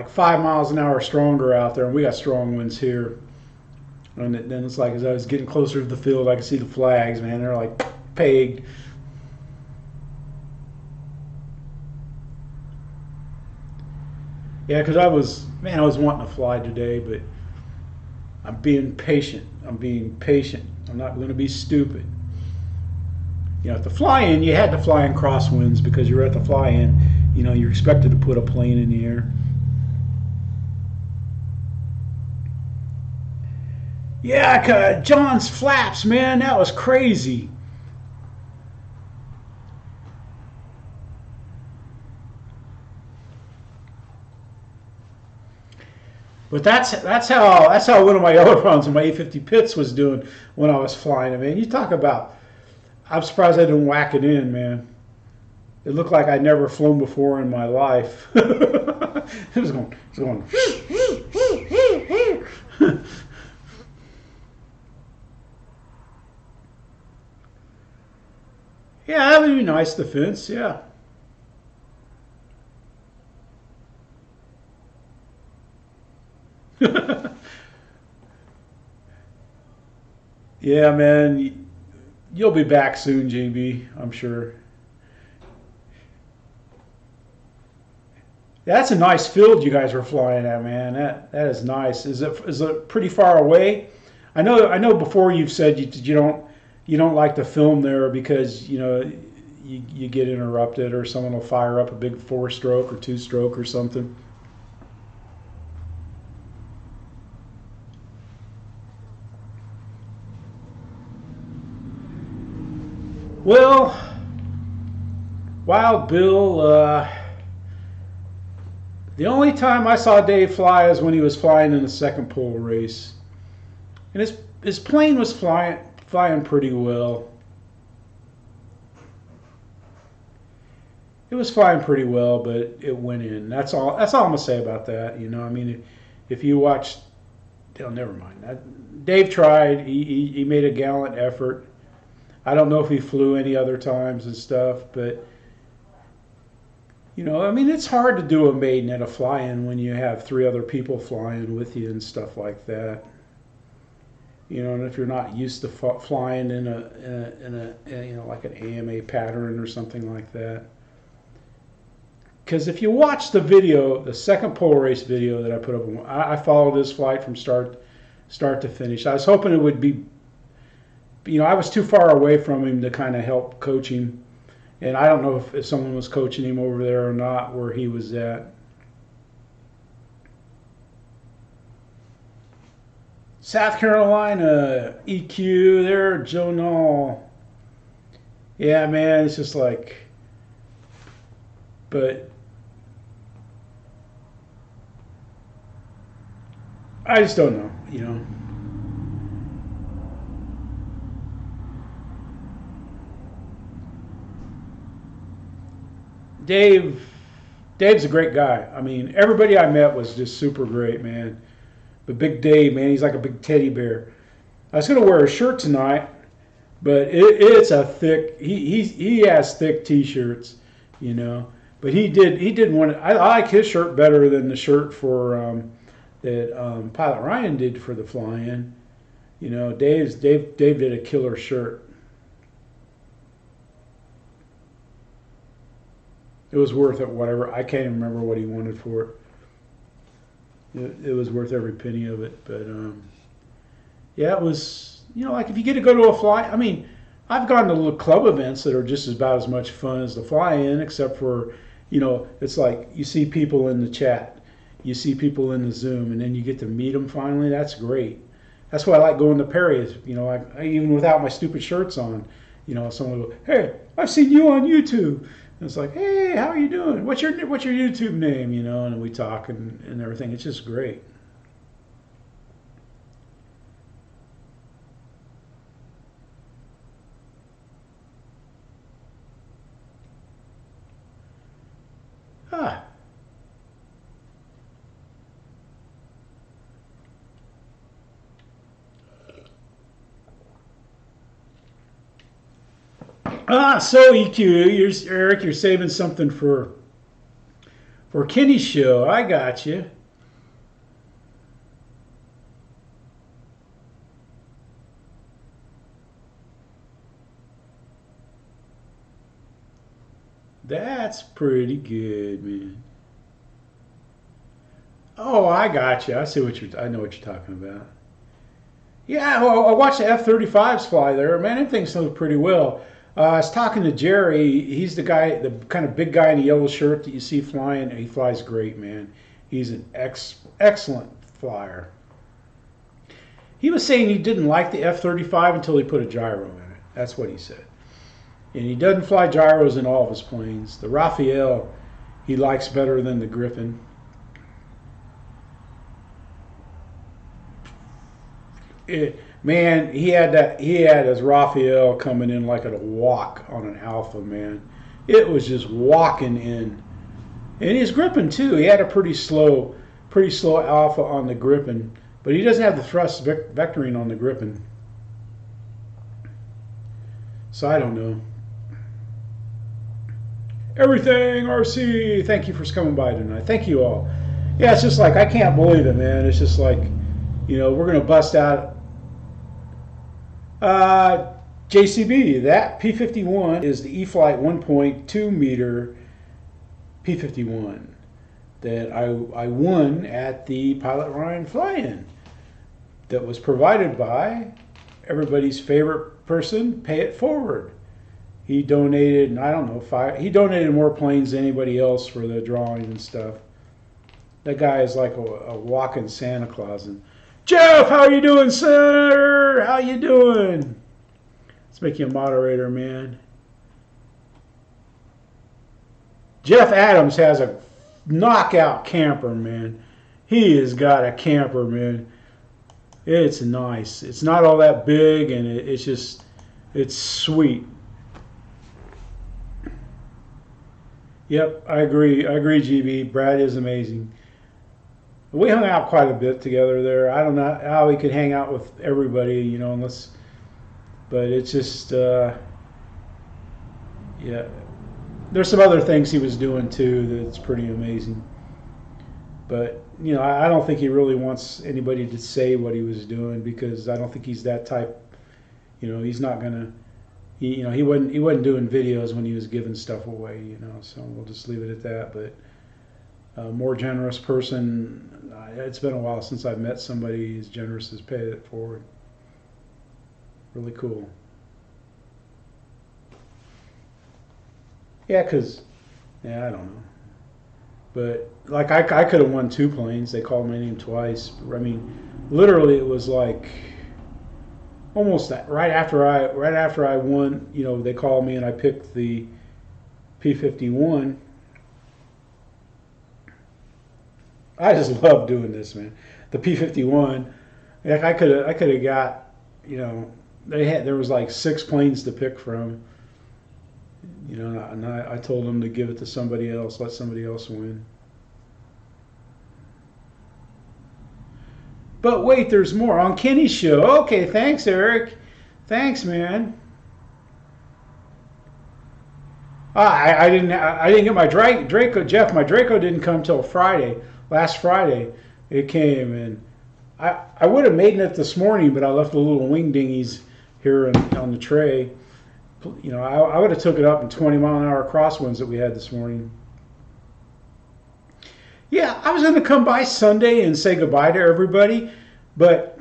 5 miles an hour stronger out there, and we got strong winds here. And then it's like as I was getting closer to the field, I could see the flags, man. They're like pegged. Yeah, because I was wanting to fly today, but I'm being patient. I'm not going to be stupid. At the fly-in, you had to fly in crosswinds because you're at the fly-in. You're expected to put a plane in the air. Yeah, John's flaps, man, that was crazy. But that's how one of my ailerons in my 850 Pitts was doing when I was flying it, man. You talk about, I'm surprised I didn't whack it in, man. It looked like I'd never flown before in my life. It was going. Yeah, that would be nice, the fence, yeah. Yeah, man, you'll be back soon, JB, I'm sure. That's a nice field you guys were flying at, man. That is nice. Is it pretty far away? I know before you've said you don't like to film there because you get interrupted or someone will fire up a big 4-stroke or 2-stroke or something. Well, Wild Bill, the only time I saw Dave fly is when he was flying in the second pole race. And his plane was flying pretty well. It was flying pretty well, but it went in. That's all I'm gonna say about that. I mean, if you watch Oh, never mind. Dave tried. He made a gallant effort. I don't know if he flew any other times and stuff, but I mean, it's hard to do a maiden at a fly-in when you have 3 other people flying with you and stuff like that. And if you're not used to flying in a like an AMA pattern or something like that. Because if you watch the video, the second pole race video that I put up, I followed this flight from start to finish. I was hoping it would be, I was too far away from him to kind of help coach him. And I don't know if someone was coaching him over there or not, where he was at. South Carolina, EQ, there, Joe Null. Yeah, man, it's just like, but I just don't know. Dave's a great guy. I mean, everybody I met was just super great, man. But Big Dave, man, he's like a big teddy bear. I was gonna wear a shirt tonight, but it's a thick. He has thick T-shirts, But he did one. I like his shirt better than the shirt for that Pilot Ryan did for the fly-in. Dave did a killer shirt. It was worth it, whatever. I can't even remember what he wanted for it. It was worth every penny of it. But, yeah, it was, like if you get to go to a fly, I mean, I've gone to little club events that are just about as much fun as the fly-in, except for, it's like you see people in the chat. You see people in the Zoom, and then you get to meet them finally. That's great. That's why I like going to Perry's. Even without my stupid shirts on, someone will go, "Hey, I've seen you on YouTube." And it's like, "Hey, how are you doing? What's your YouTube name?" And we talk and everything. It's just great. Ah. So EQ, Eric, you're saving something for Kenny's show. I got you. That's pretty good, man. Oh, I got you. I know what you're talking about. Yeah, well, I watched the F-35s fly there. Man, that thing flew pretty well. I was talking to Jerry. He's the guy, the kind of big guy in the yellow shirt that you see flying. He flies great, man. He's an excellent flyer. He was saying he didn't like the F-35 until he put a gyro in it. That's what he said. And he doesn't fly gyros in all of his planes. The Raphael he likes better than the Griffin. Man, he had his Raphael coming in like a walk on an Alpha, man. It was just walking in. And his Griffin too. He had a pretty slow Alpha on the Griffin, but he doesn't have the thrust vectoring on the Griffin. So I don't know. Everything RC, thank you for coming by tonight. Thank you all. Yeah, it's just like, I can't believe it, man. It's just like, we're going to bust out. JCB, that P51 is the E-flite 1.2 meter P51 that I won at the Pilot Ryan fly-in that was provided by everybody's favorite person, Pay It Forward. He donated, I don't know, he donated more planes than anybody else for the drawing and stuff. That guy is like a walking Santa Claus. And Jeff, how you doing, sir? How you doing? Let's make you a moderator, man. Jeff Adams has a knockout camper, man. He has got a camper, man. It's nice. It's not all that big, and it's sweet. Yep, I agree. I agree, GB. Brad is amazing. We hung out quite a bit together there. I don't know how he could hang out with everybody, you know, unless, but it's just, yeah. There's some other things he was doing too that's pretty amazing. But, you know, I don't think he really wants anybody to say what he was doing because I don't think he's that type. You know, he's not gonna. You know, he wasn't doing videos when he was giving stuff away. You know, so we'll just leave it at that. But a more generous person. It's been a while since I've met somebody as generous as Pay It Forward. Really cool. Yeah, I don't know. But like I could have won 2 planes. They called my name twice. I mean, literally it was like almost that right after I won. You know, they called me and I picked the P-51. I just love doing this, man. The P-51. Like I could have got, you know, there was like 6 planes to pick from. You know, and I told them to give it to somebody else, let somebody else win. But wait, there's more on Kenny's show. Okay, thanks, Eric. Thanks, man. I didn't get my Draco, Jeff. My Draco didn't come till Friday. Last Friday, it came, and I would have made it this morning, but I left the little wing dinghies here on the tray. You know, I would have took it up in 20-mile-an-hour crosswinds that we had this morning. Yeah, I was going to come by Sunday and say goodbye to everybody, but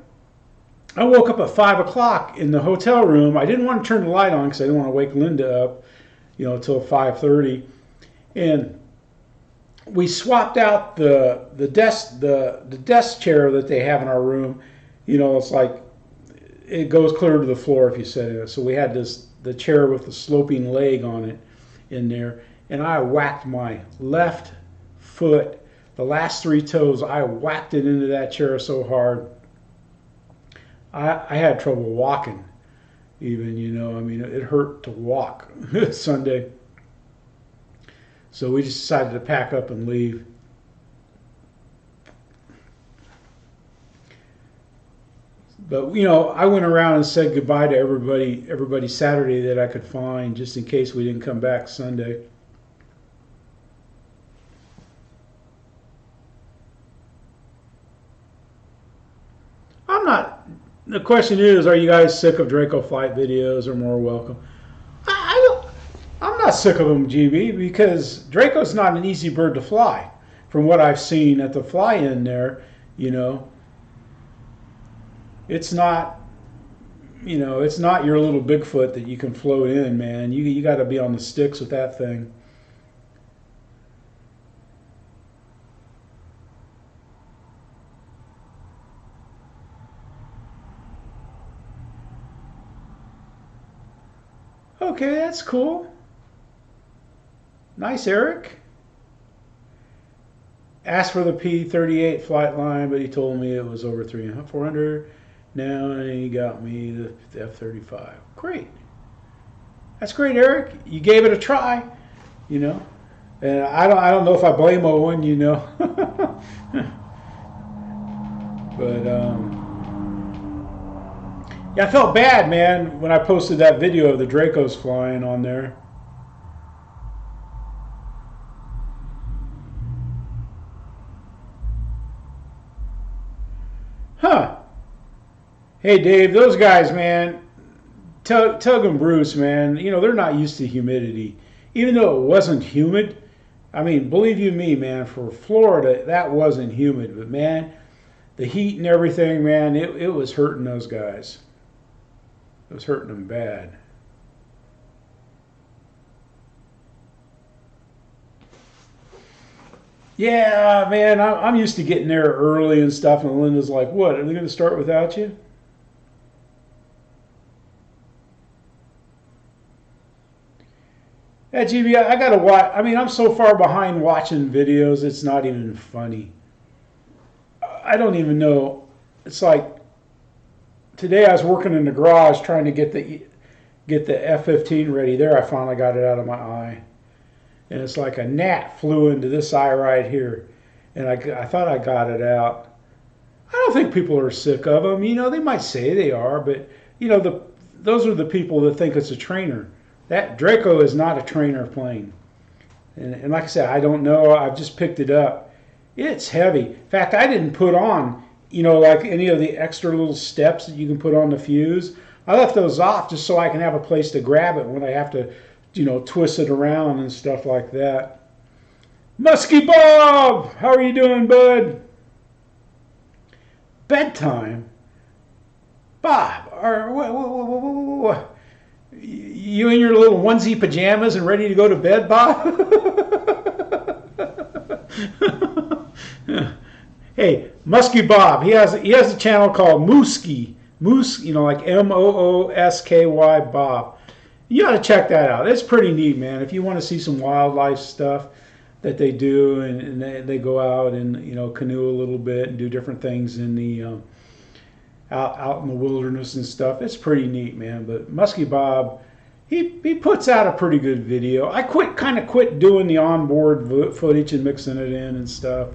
I woke up at 5 o'clock in the hotel room. I didn't want to turn the light on because I didn't want to wake Linda up, you know, until 5:30. And we swapped out the desk chair that they have in our room. You know, it's like it goes clear to the floor if you sit in it. So we had the chair with the sloping leg on it in there, and I whacked my left foot, the last 3 toes, I whacked it into that chair so hard. I had trouble walking even, you know. I mean, it hurt to walk Sunday. So we just decided to pack up and leave. But, you know, I went around and said goodbye to everybody Saturday that I could find, just in case we didn't come back Sunday. I'm not. The question is, are you guys sick of Draco flight videos or more welcome? I'm not sick of them, GB, because Draco's not an easy bird to fly. From what I've seen at the fly-in there, you know, it's not, you know, it's not your little Bigfoot that you can float in, man. You got to be on the sticks with that thing. Okay, that's cool. Nice, Eric. Asked for the P-38 flight line, but he told me it was over 400 now, and he got me the F-35. Great. That's great, Eric. You gave it a try, you know. And I don't know if I blame Owen, you know. But yeah, I felt bad, man, when I posted that video of the Dracos flying on there. Huh. Hey, Dave, those guys, man, Tug and Bruce, man, you know, they're not used to humidity. Even though it wasn't humid, I mean, believe you me, man, for Florida, that wasn't humid. But, man, the heat and everything, man, it was hurting those guys. It was hurting them bad. Yeah, man, I'm used to getting there early and stuff, and Linda's like, what, are they going to start without you? Yeah, GB, I got to watch. I mean, I'm so far behind watching videos, it's not even funny. I don't even know. It's like today I was working in the garage trying to get the F-15 ready. There, I finally got it out of my eye. And it's like a gnat flew into this eye right here. and I thought I got it out. I don't think people are sick of them. You know, they might say they are, but you know, those are the people that think it's a trainer. That Draco is not a trainer plane. And like I said, I don't know. I've just picked it up. It's heavy. In fact, I didn't put on, you know, like any of the extra little steps that you can put on the fuse. I left those off just so I can have a place to grab it when I have to, you know, twist it around and stuff like that. Musky Bob, how are you doing, bud? Bedtime? Bob, you in your little onesie pajamas and ready to go to bed, Bob? Hey, Musky Bob, he has a channel called Moosky. Moose, you know, like Mooosky Bob. You got to check that out. It's pretty neat, man. If you want to see some wildlife stuff that they do, and they go out and, you know, canoe a little bit and do different things in the out in the wilderness and stuff. It's pretty neat, man. But Musky Bob, he puts out a pretty good video. I kind of quit doing the onboard footage and mixing it in and stuff.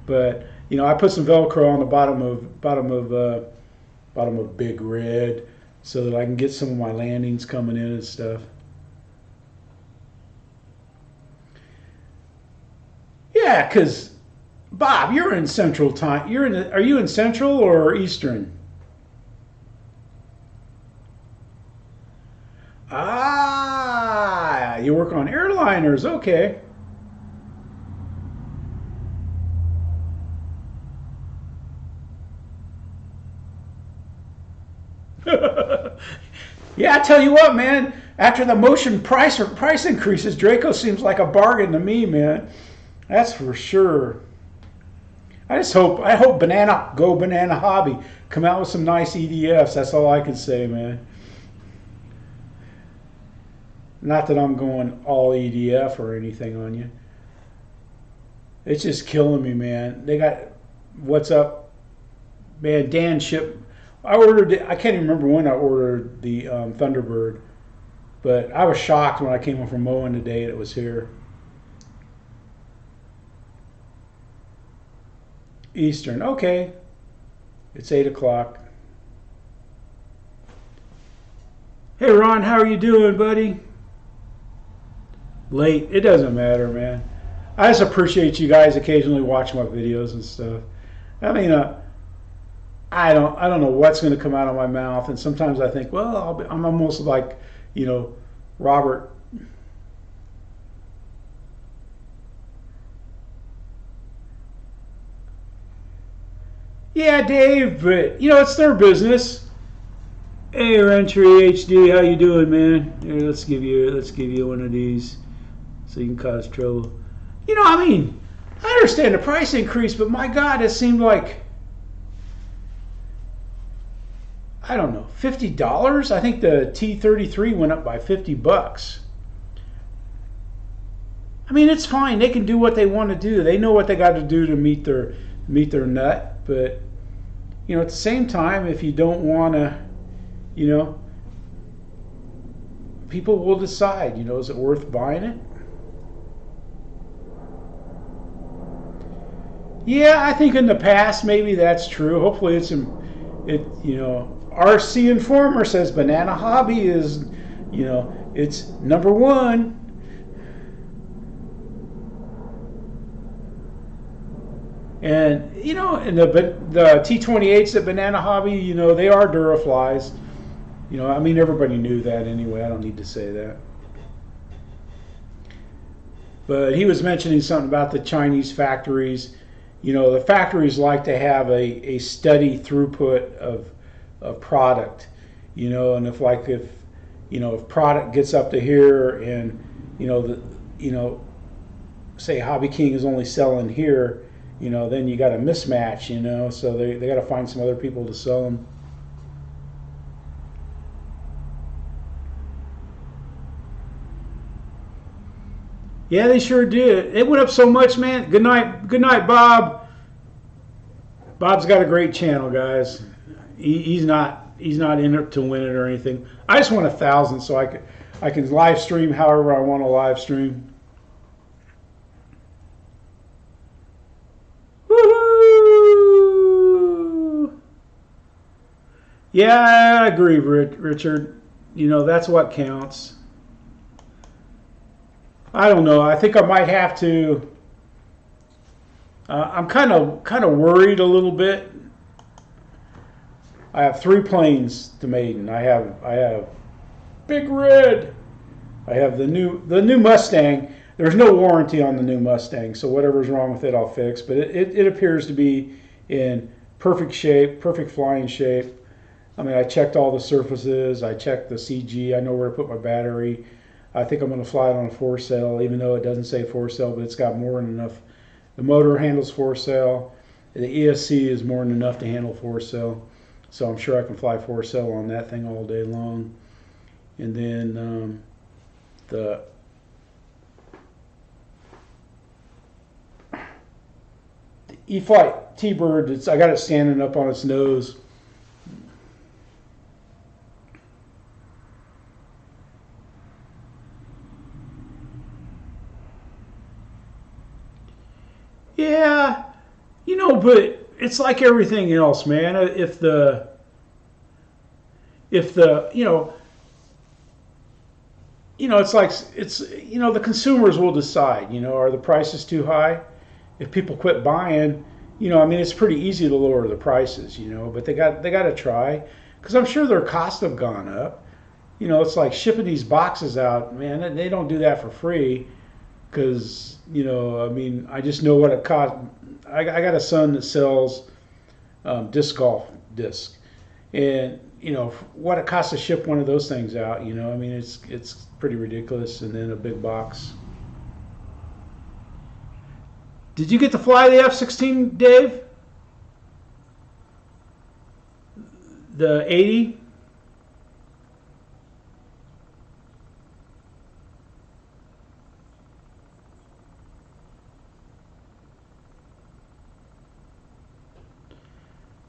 But you know, I put some Velcro on the bottom of Big Red so that I can get some of my landings coming in and stuff. Yeah, because Bob, you're in Central Time. Are you in Central or Eastern? Ah, you work on airliners. Okay. Yeah, I tell you what, man. After the Motion price increases, Draco seems like a bargain to me, man. That's for sure. I hope Banana Hobby come out with some nice EDFs. That's all I can say, man. Not that I'm going all EDF or anything on you. It's just killing me, man. They got what's up, man. Dan shipped. I ordered it. I can't even remember when I ordered the Thunderbird, but I was shocked when I came home from mowing today it was here. Eastern. Okay. It's 8 o'clock. Hey Ron, how are you doing, buddy? Late. It doesn't matter, man. I just appreciate you guys occasionally watching my videos and stuff. I mean, I don't know what's going to come out of my mouth, and sometimes I think, well, I'm almost like, you know, Robert. Yeah, Dave, but you know, it's their business. Hey, Rentry HD, how you doing, man? Here, let's give you one of these so you can cause trouble. You know, I mean, I understand the price increase, but my God, it seemed like, I don't know, $50. I think the T33 went up by $50. I mean, it's fine. They can do what they want to do. They know what they got to do to meet their nut. But you know, at the same time, if you don't want to, you know, people will decide. You know, is it worth buying it? Yeah, I think in the past maybe that's true. Hopefully you know, RC Informer says Banana Hobby is, you know, it's #1. And you know, and the T28s at Banana Hobby, you know, they are Duraflies. You know, I mean, everybody knew that anyway. I don't need to say that. But he was mentioning something about the Chinese factories. You know, the factories like to have a steady throughput of product. You know, and if you know, if product gets up to here, and you know, say Hobby King is only selling here, you know, then you got a mismatch. You know, so they got to find some other people to sell them. Yeah, they sure did. It went up so much, man. Good night, Bob. Bob's got a great channel, guys. He's not in it to win it or anything. I just want 1,000 so I can live stream however I want to live stream. Yeah, I agree, Richard. You know, that's what counts. I don't know. I think I might have to. I'm kind of worried a little bit. I have 3 planes to maiden. I have Big Red. I have the new Mustang. There's no warranty on the new Mustang, so whatever's wrong with it, I'll fix. But it appears to be in perfect shape, perfect flying shape. I mean, I checked all the surfaces. I checked the CG. I know where to put my battery. I think I'm going to fly it on a 4-cell, even though it doesn't say 4-cell, but it's got more than enough. The motor handles 4-cell. The ESC is more than enough to handle 4-cell. So I'm sure I can fly 4-cell on that thing all day long. And then the E-flite T-bird, I got it standing up on its nose. Yeah, you know, but it's like everything else, man. If the it's like the consumers will decide. Are the prices too high? If people quit buying, I mean, it's pretty easy to lower the prices, but they got to try, because I'm sure their costs have gone up. It's like shipping these boxes out, man. They don't do that for free, because I mean, I just know what it costs. I got a son that sells disc golf discs, and what it costs to ship one of those things out. I mean, it's pretty ridiculous. And then a big box. Did you get to fly the F-16, Dave? The 80?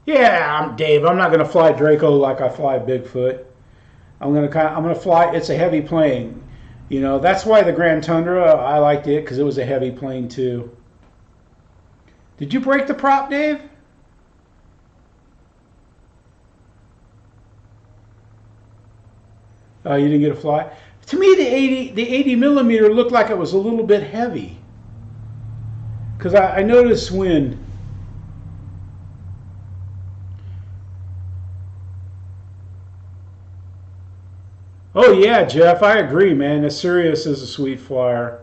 Yeah, I'm Dave. I'm not going to fly Draco like I fly Bigfoot. I'm going to fly. It's a heavy plane. That's why the Grand Tundra, I liked it, because it was a heavy plane too. Did you break the prop, Dave? Oh, you didn't get a fly? To me, the 80 millimeter looked like it was a little bit heavy. Because I noticed when... Oh yeah, Jeff, I agree, man. The Sirius is a sweet flyer.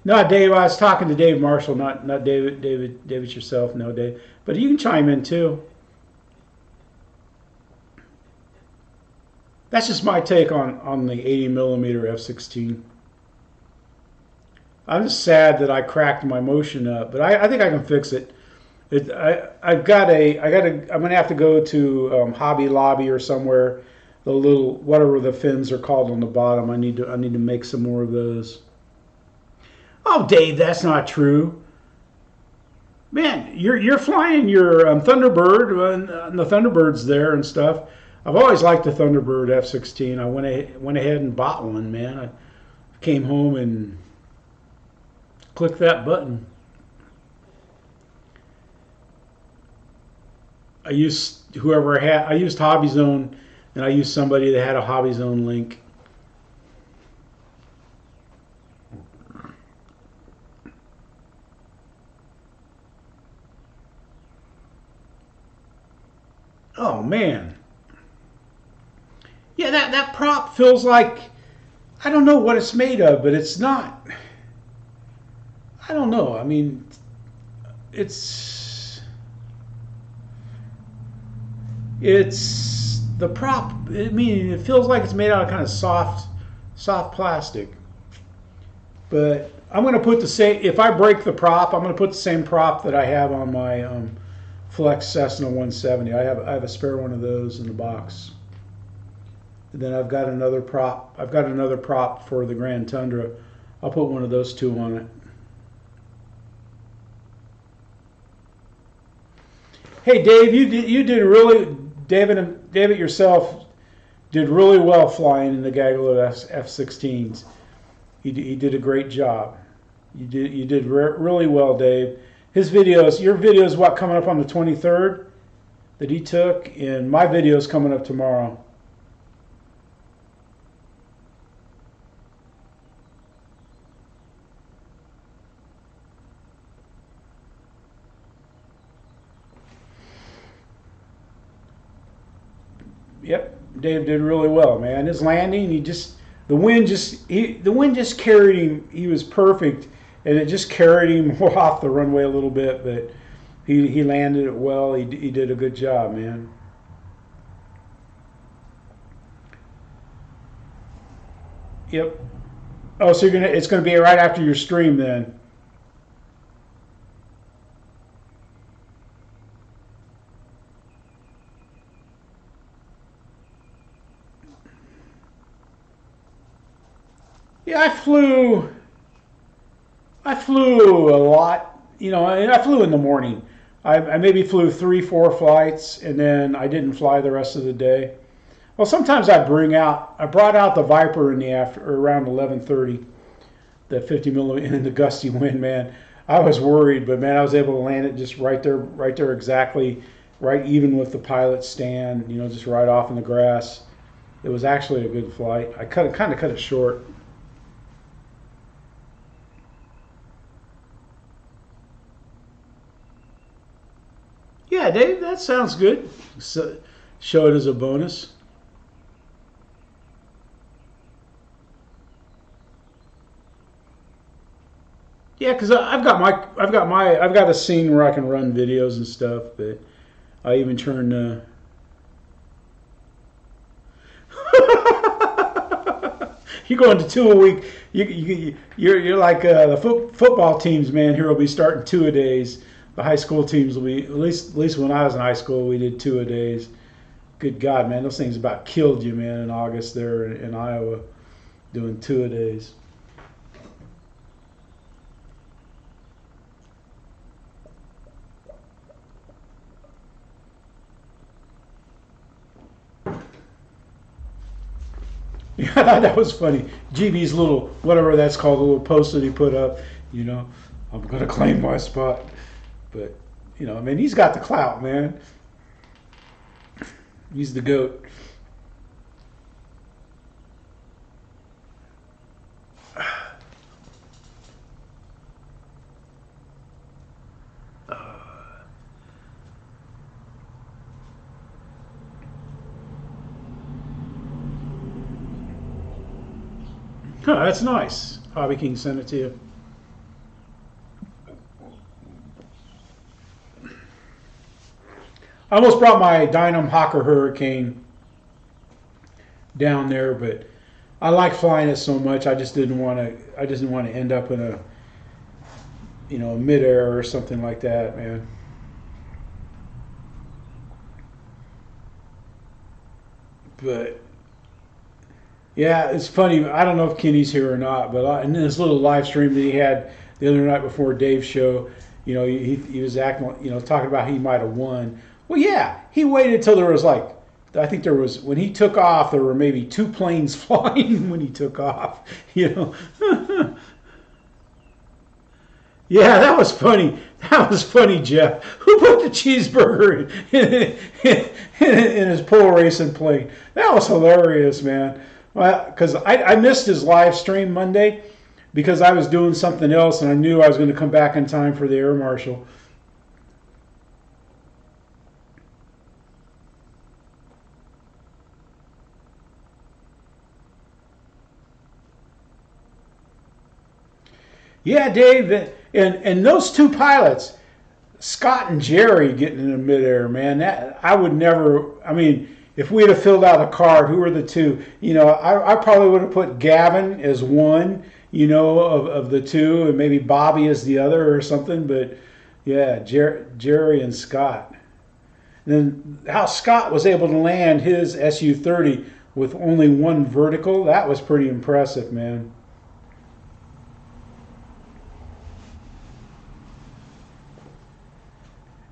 No, Dave, I was talking to Dave Marshall, not David yourself. No, Dave. But you can chime in too. That's just my take on the 80 millimeter F-16. I'm just sad that I cracked my motion up, but I think I can fix it. I'm gonna have to go to Hobby Lobby or somewhere. The little, whatever the fins are called on the bottom. I need to make some more of those. Oh, Dave, that's not true. Man, you're flying your Thunderbird, and the Thunderbird's there and stuff. I've always liked the Thunderbird F-16. I went ahead and bought one, man. I came home and clicked that button. I used Hobby Zone, and I used somebody that had a Hobby Zone link. Oh man. Yeah, that prop feels like, I don't know what it's made of, but it's not. I don't know. I mean, it's the prop. I mean, it feels like it's made out of kind of soft plastic. But I'm going to put the same. If I break the prop, I'm going to put the same prop that I have on my Flex Cessna 170. I have a spare one of those in the box. And then I've got another prop. I've got another prop for the Grand Tundra. I'll put one of those two on it. Hey Dave, you did really. David yourself did really well flying in the gaggle of F-16s. He did a great job. You did really well, Dave. Your videos, what, coming up on the 23rd? that he took, and my video is coming up tomorrow. Yep, Dave did really well, man. His landing, the wind just carried him. He was perfect, and it just carried him off the runway a little bit, but he landed it well. He did a good job, man. Yep. Oh, so it's gonna be right after your stream then. Yeah, I flew a lot, you know, and I flew in the morning. I maybe flew 3, 4 flights, and then I didn't fly the rest of the day. Well, sometimes I brought out the Viper in the around 11:30, the 50 millimeter in the gusty wind, man. I was worried, but man, I was able to land it just right there exactly, right even with the pilot stand, you know, just right off in the grass. It was actually a good flight. I kind of cut it short. Yeah, Dave, that sounds good. So, show it as a bonus. Yeah, because I've got a scene where I can run videos and stuff, but I even turn. You're going to 2 a week. You're like the football teams, man. Here will be starting 2 a days. The high school teams will be at least when I was in high school, we did 2 a days. Good God, man, those things about killed you, man. In August there in Iowa, doing 2 a days. Yeah, that was funny. GB's little, whatever that's called, the little post that he put up, you know, I'm going to claim my spot. But, you know, I mean, he's got the clout, man. He's the GOAT. Oh, that's nice. Hobby King sent it to you. I almost brought my Dynam Hawker Hurricane down there, but I like flying it so much. I just didn't want to end up in a, you know, midair or something like that, man. But yeah, it's funny. I don't know if Kenny's here or not, but in this little live stream that he had the other night before Dave's show, you know, he was acting, you know, talking about he might have won. Well, yeah, he waited till there was like, I think there was, when he took off, there were maybe 2 planes flying when he took off, you know. Yeah, that was funny. That was funny, Jeff. Who put the cheeseburger in his pole racing plane? That was hilarious, man. Because I missed his live stream Monday because I was doing something else and I knew I was going to come back in time for the air marshal. Yeah, Dave, and those 2 pilots, Scott and Jerry, getting in midair, man. That I would never. I mean, if we'd have filled out a card, who were the 2? You know, I probably would have put Gavin as one, you know, of the 2, and maybe Bobby as the other or something. But yeah, Jerry and Scott. And then how Scott was able to land his Su-30 with only 1 vertical, that was pretty impressive, man.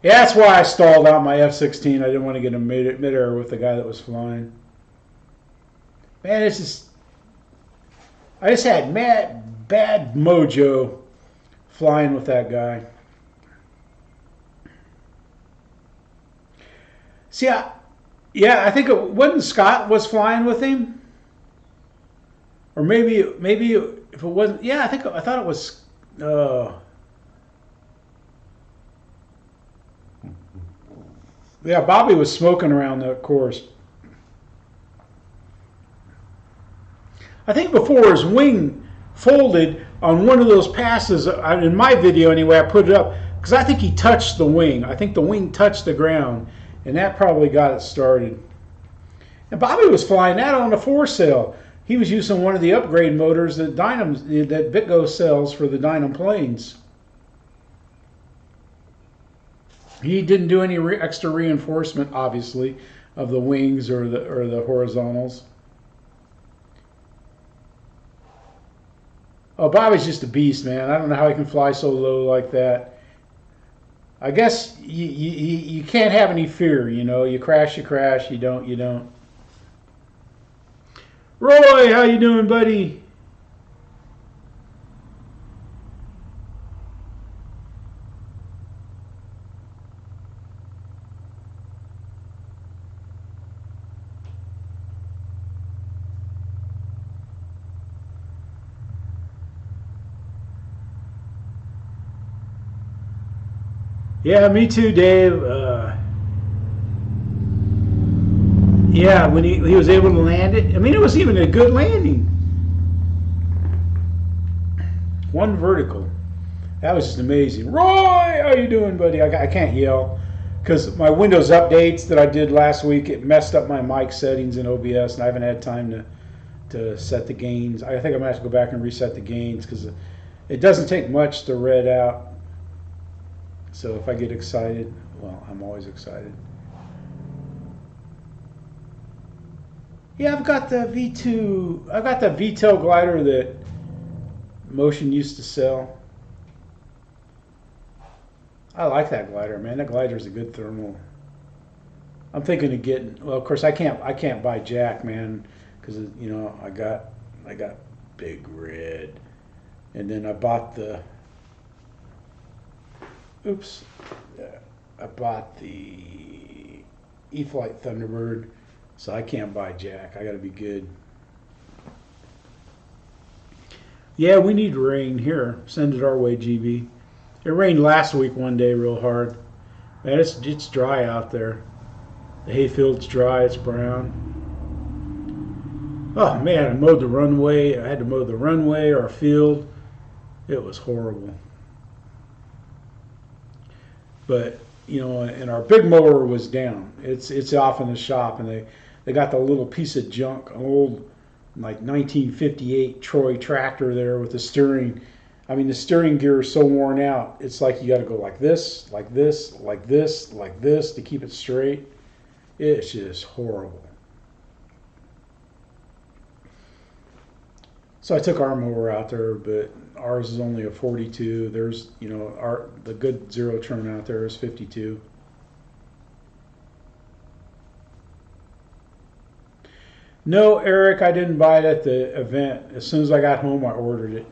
Yeah, that's why I stalled out my F-16. I didn't want to get a midair with the guy that was flying. Man, I just had bad mojo flying with that guy. See, yeah, I think it wasn't Scott was flying with him, or maybe if it wasn't, yeah, I thought it was. Yeah, Bobby was smoking around the course. I think before his wing folded on one of those passes, in my video anyway, I put it up because I think he touched the wing. I think the wing touched the ground, and that probably got it started. And Bobby was flying that on a 4-sail. He was using one of the upgrade motors that Bitgo sells for the Dynam planes. He didn't do any extra reinforcement, obviously, of the wings or the horizontals. Oh, Bobby's just a beast, man. I don't know how he can fly so low like that. I guess you can't have any fear, you know. You crash, you don't, you don't. Roy, how you doing, buddy? Yeah, me too, Dave. Yeah, when he was able to land it. I mean, it was even a good landing. One vertical. That was just amazing. Roy, how you doing, buddy? I can't yell because my Windows updates that I did last week, it messed up my mic settings in OBS, and I haven't had time to set the gains. I think I'm going to have to go back and reset the gains because it doesn't take much to red out. So if I get excited, well, I'm always excited. Yeah, I've got the V2. I've got the V-tail glider that Motion used to sell. I like that glider, man. That glider is a good thermal. I'm thinking of getting. Well, of course, I can't buy Jack, man, because you know I got Big Red, and then I bought the. Oops, I bought the E-flite Thunderbird, so I can't buy Jack. I got to be good. Yeah, we need rain here. Send it our way, GB. It rained last week one day real hard. Man, it's dry out there. The hayfield's dry. It's brown. Oh man, I mowed the runway. I had to mow the runway, our field. It was horrible. But you know, and our big mower was down. It's off in the shop, and they got the little piece of junk, an old like 1958 Troy tractor there with the steering. I mean, the steering gear is so worn out. It's like you got to go like this, like this, like this, like this to keep it straight. It's just horrible. So I took our mower out there, but ours is only a 42. There's, you know, the good zero turn out there is 52. No, Eric, I didn't buy it at the event. As soon as I got home, I ordered it.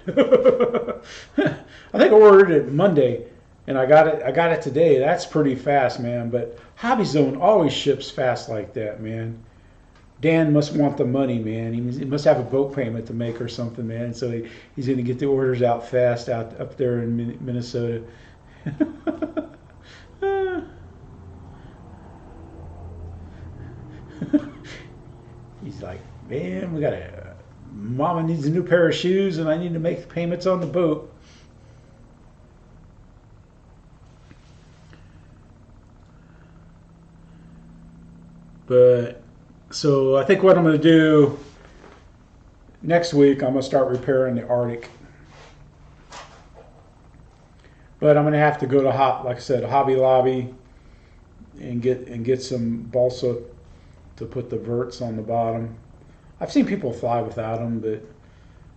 I think I ordered it Monday, and I got it today. That's pretty fast, man. But Hobby Zone always ships fast like that, man. Dan must want the money, man. He must have a boat payment to make or something, man. So he's going to get the orders out fast up there in Minnesota. He's like, man, Mama needs a new pair of shoes, and I need to make payments on the boat. But so I think what I'm going to do next week, I'm going to start repairing the Arctic. But I'm going to have to go to like I said, Hobby Lobby and get some balsa to put the verts on the bottom. I've seen people fly without them, but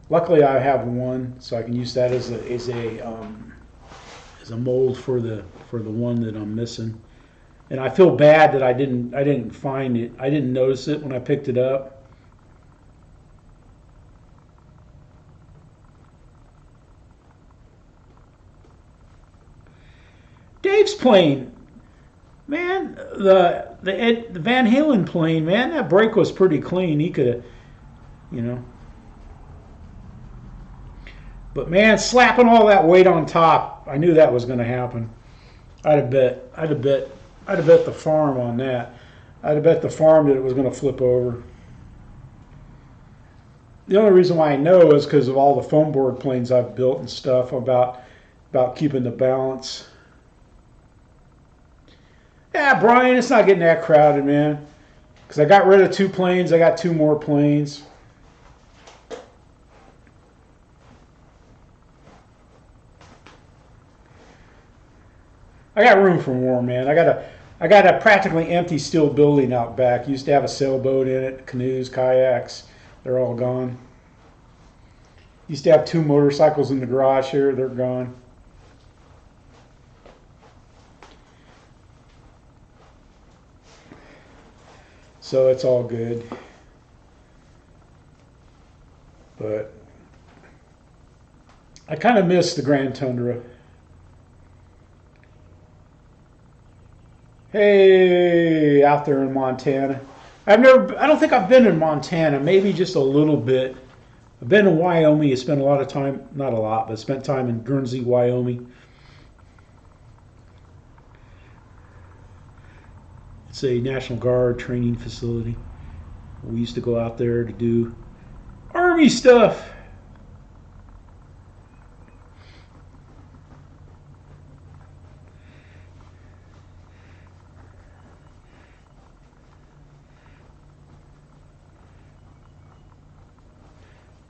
luckily I have one, so I can use that as a mold for the one that I'm missing. And I feel bad that I didn't find it. I didn't notice it when I picked it up. Dave's plane, man. the Van Halen plane, man, that brake was pretty clean. He could have, you know. But man, slapping all that weight on top, I knew that was going to happen. I'd have bet the farm on that. I'd have bet the farm that it was going to flip over. The only reason why I know is because of all the foam board planes I've built and stuff about keeping the balance. Yeah, Brian, it's not getting that crowded, man. Because I got rid of 2 planes. I got 2 more planes. I got room for more, man. I got a practically empty steel building out back. Used to have a sailboat in it, canoes, kayaks. They're all gone. Used to have 2 motorcycles in the garage here. They're gone. So it's all good. But I kind of miss the Grand Tundra. Hey, out there in Montana. I don't think I've been in Montana, maybe just a little bit. I've been in Wyoming. I spent a lot of time, not a lot, but spent time in Guernsey, Wyoming. It's a National Guard training facility. We used to go out there to do Army stuff.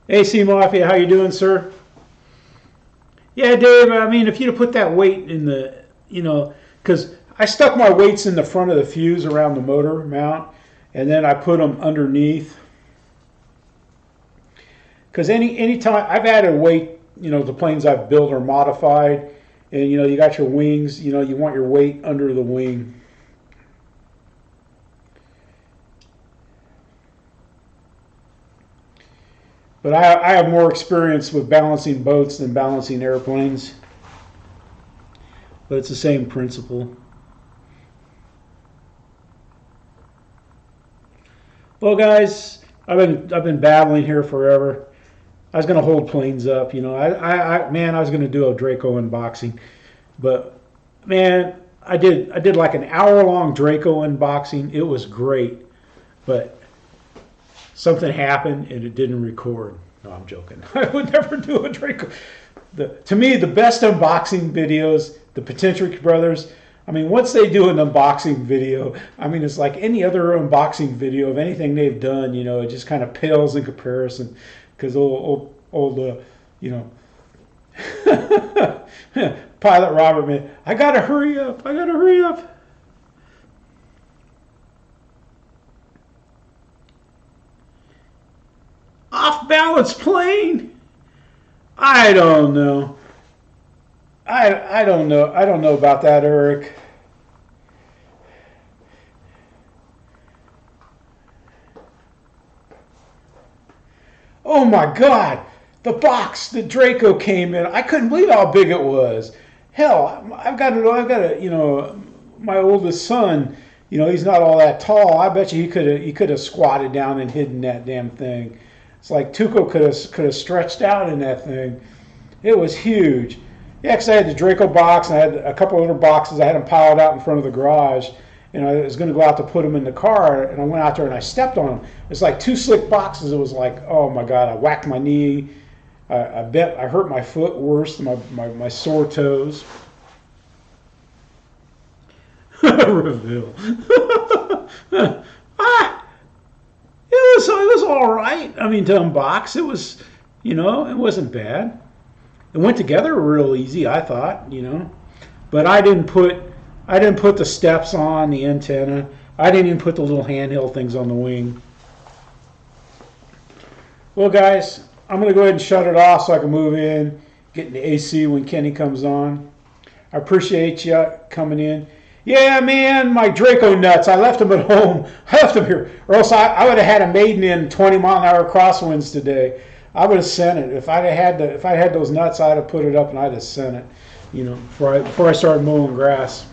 Hey, C Mafia, how you doing, sir? Yeah, Dave, I mean, if you'd have put that weight in the, because I stuck my weights in the front of the fuse around the motor mount, and then I put them underneath. Because any time I've added weight, the planes I've built or modified, and you got your wings, you want your weight under the wing. But I have more experience with balancing boats than balancing airplanes. But it's the same principle. Well, guys, I've been battling here forever. I was going to hold planes up, man, I was going to do a Draco unboxing, but man, I did like an hour-long Draco unboxing. It was great, but something happened and it didn't record. No, I'm joking. I would never do a Draco. To me, the best unboxing videos, the Patintric brothers, I mean, once they do an unboxing video, I mean, it's like any other unboxing video of anything they've done, it just kind of pales in comparison. Because old Pilot Robert, man, I got to hurry up. Off-balance plane? I don't know. I don't know. I don't know about that, Eric. Oh my God! The box that Draco came in, I couldn't believe how big it was. Hell, I've got my oldest son. He's not all that tall. I bet you he could have squatted down and hidden that damn thing. It's like Tuco could have stretched out in that thing. It was huge. Yeah, because I had the Draco box and I had a couple other boxes. I had them piled out in front of the garage. And I was going to go out to put them in the car, and I went out there and I stepped on them. It's like 2 slick boxes. It was like, oh my God, I whacked my knee. I bet I hurt my foot worse than my sore toes. Reveal. It was all right. I mean, to unbox, it was, it wasn't bad. It went together real easy, I thought, But I didn't put the steps on the antenna. I didn't even put the little handheld things on the wing. Well, guys, I'm going to go ahead and shut it off so I can move in, get in the AC when Kenny comes on. I appreciate you coming in. Yeah, man, my Draco nuts. I left them at home. I left them here. Or else I would have had a maiden in 20-mile-an-hour crosswinds today. I would have sent it. If I had those nuts, I'd have put it up and I'd have sent it, before I started mowing grass.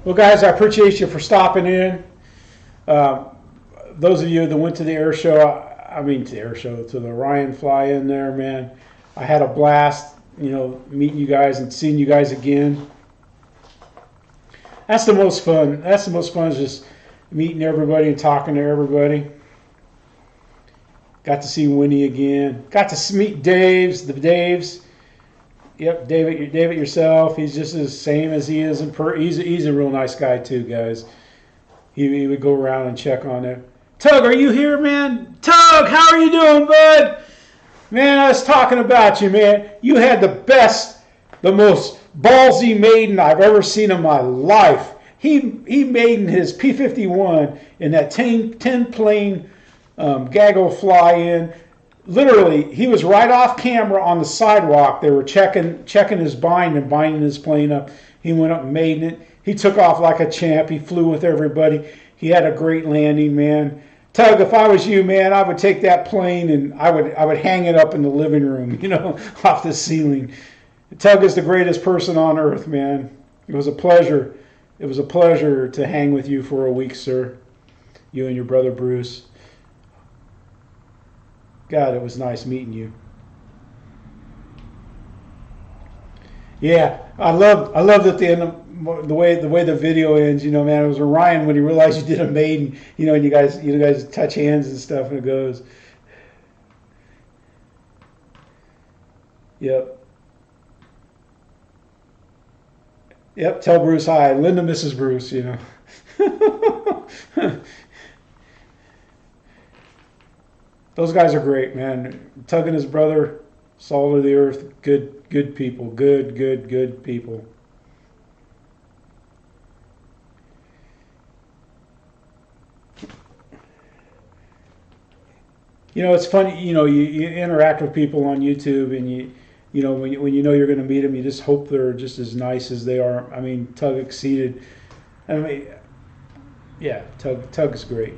Well, guys, I appreciate you for stopping in. Those of you that went to the air show, to the Ryan fly-in there, man, I had a blast, meeting you guys and seeing you guys again. That's the most fun. That's the most fun, is just meeting everybody and talking to everybody. Got to see Winnie again. Got to meet the Daves. Yep, David yourself. He's just the same as he is he's a real nice guy too, guys. He would go around and check on it. Tug, are you here, man? Tug, how are you doing, bud? Man, I was talking about you, man. You had the most ballsy maiden I've ever seen in my life. He maiden his P-51 in that 10 plane gaggle fly-in. Literally, he was right off camera on the sidewalk. They were checking his bind and binding his plane up. He went up and maiden it. He took off like a champ. He flew with everybody. He had a great landing, man. Tug, if I was you, man, I would take that plane and I would hang it up in the living room, off the ceiling. Tug is the greatest person on earth, man. It was a pleasure. It was a pleasure to hang with you for a week, sir. You and your brother Bruce. God, it was nice meeting you. Yeah, I loved at the end the way the video ends. Man, it was Ryan when he realized you did a maiden. And you guys touch hands and stuff, and it goes. Yep. Yep. Tell Bruce hi. Linda misses Bruce. Those guys are great, man. Tug and his brother, salt of the earth, good people. Good people. It's funny, you interact with people on YouTube, and when you know you're going to meet them, you just hope they're just as nice as they are. I mean, Tug exceeded. Yeah, Tug's great.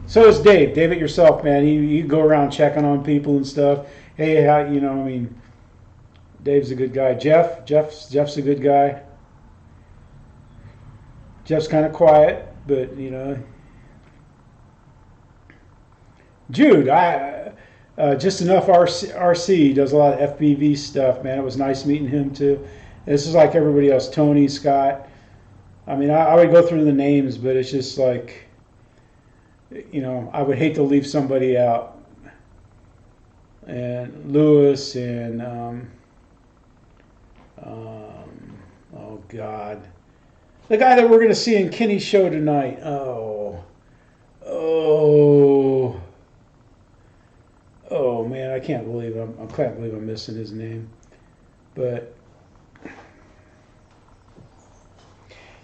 So is Dave. Dave it yourself, man. You go around checking on people and stuff. Hey, how Dave's a good guy. Jeff's a good guy. Jeff's kind of quiet, but Jude, just enough RC does a lot of FPV stuff, man. It was nice meeting him too. This is like everybody else. Tony, Scott. I mean, I would go through the names, but it's just like, I would hate to leave somebody out. And Lewis and oh God, the guy that we're going to see in Kenny's show tonight. Oh man, I can't believe I'm missing his name. But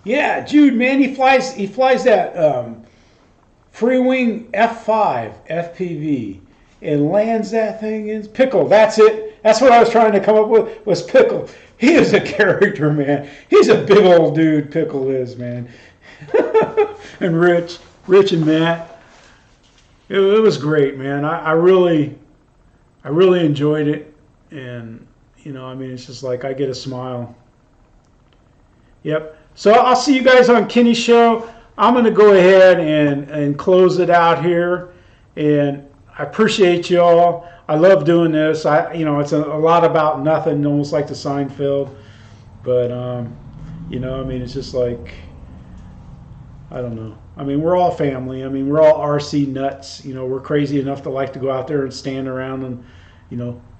yeah, Jude, man, he flies that free wing F5 FPV and lands that thing in Pickle. That's it. That's what I was trying to come up with, was Pickle. He is a character, man. He's a big old dude, Pickle is, man. And Rich and Matt. It was great, man. I really enjoyed it, and it's just like I get a smile. Yep. So I'll see you guys on Kenny's show. I'm going to go ahead and close it out here, and I appreciate you all. I love doing this. It's a lot about nothing, almost like the Seinfeld, but it's just like, I don't know. I mean, we're all family. I mean, we're all RC nuts. We're crazy enough to like to go out there and stand around and,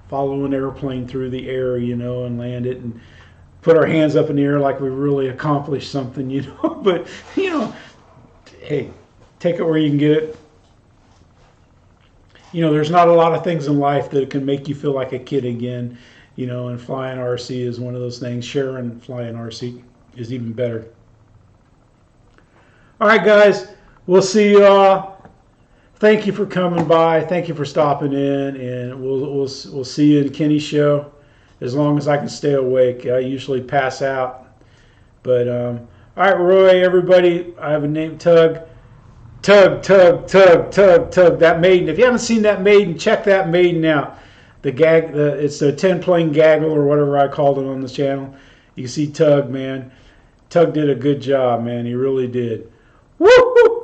follow an airplane through the air, and land it and put our hands up in the air like we really accomplished something, But, hey, take it where you can get it. There's not a lot of things in life that can make you feel like a kid again, and flying RC is one of those things. Sharing flying RC is even better. All right, guys, we'll see you all. Thank you for coming by. Thank you for stopping in, and we'll see you in Kenny's show. As long as I can stay awake, I usually pass out. But all right, Roy, everybody, I have a name, Tug. That maiden. If you haven't seen that maiden, check that maiden out. It's the 10 plane gaggle or whatever I called it on this channel. You can see Tug, man. Tug did a good job, man. He really did. Woo!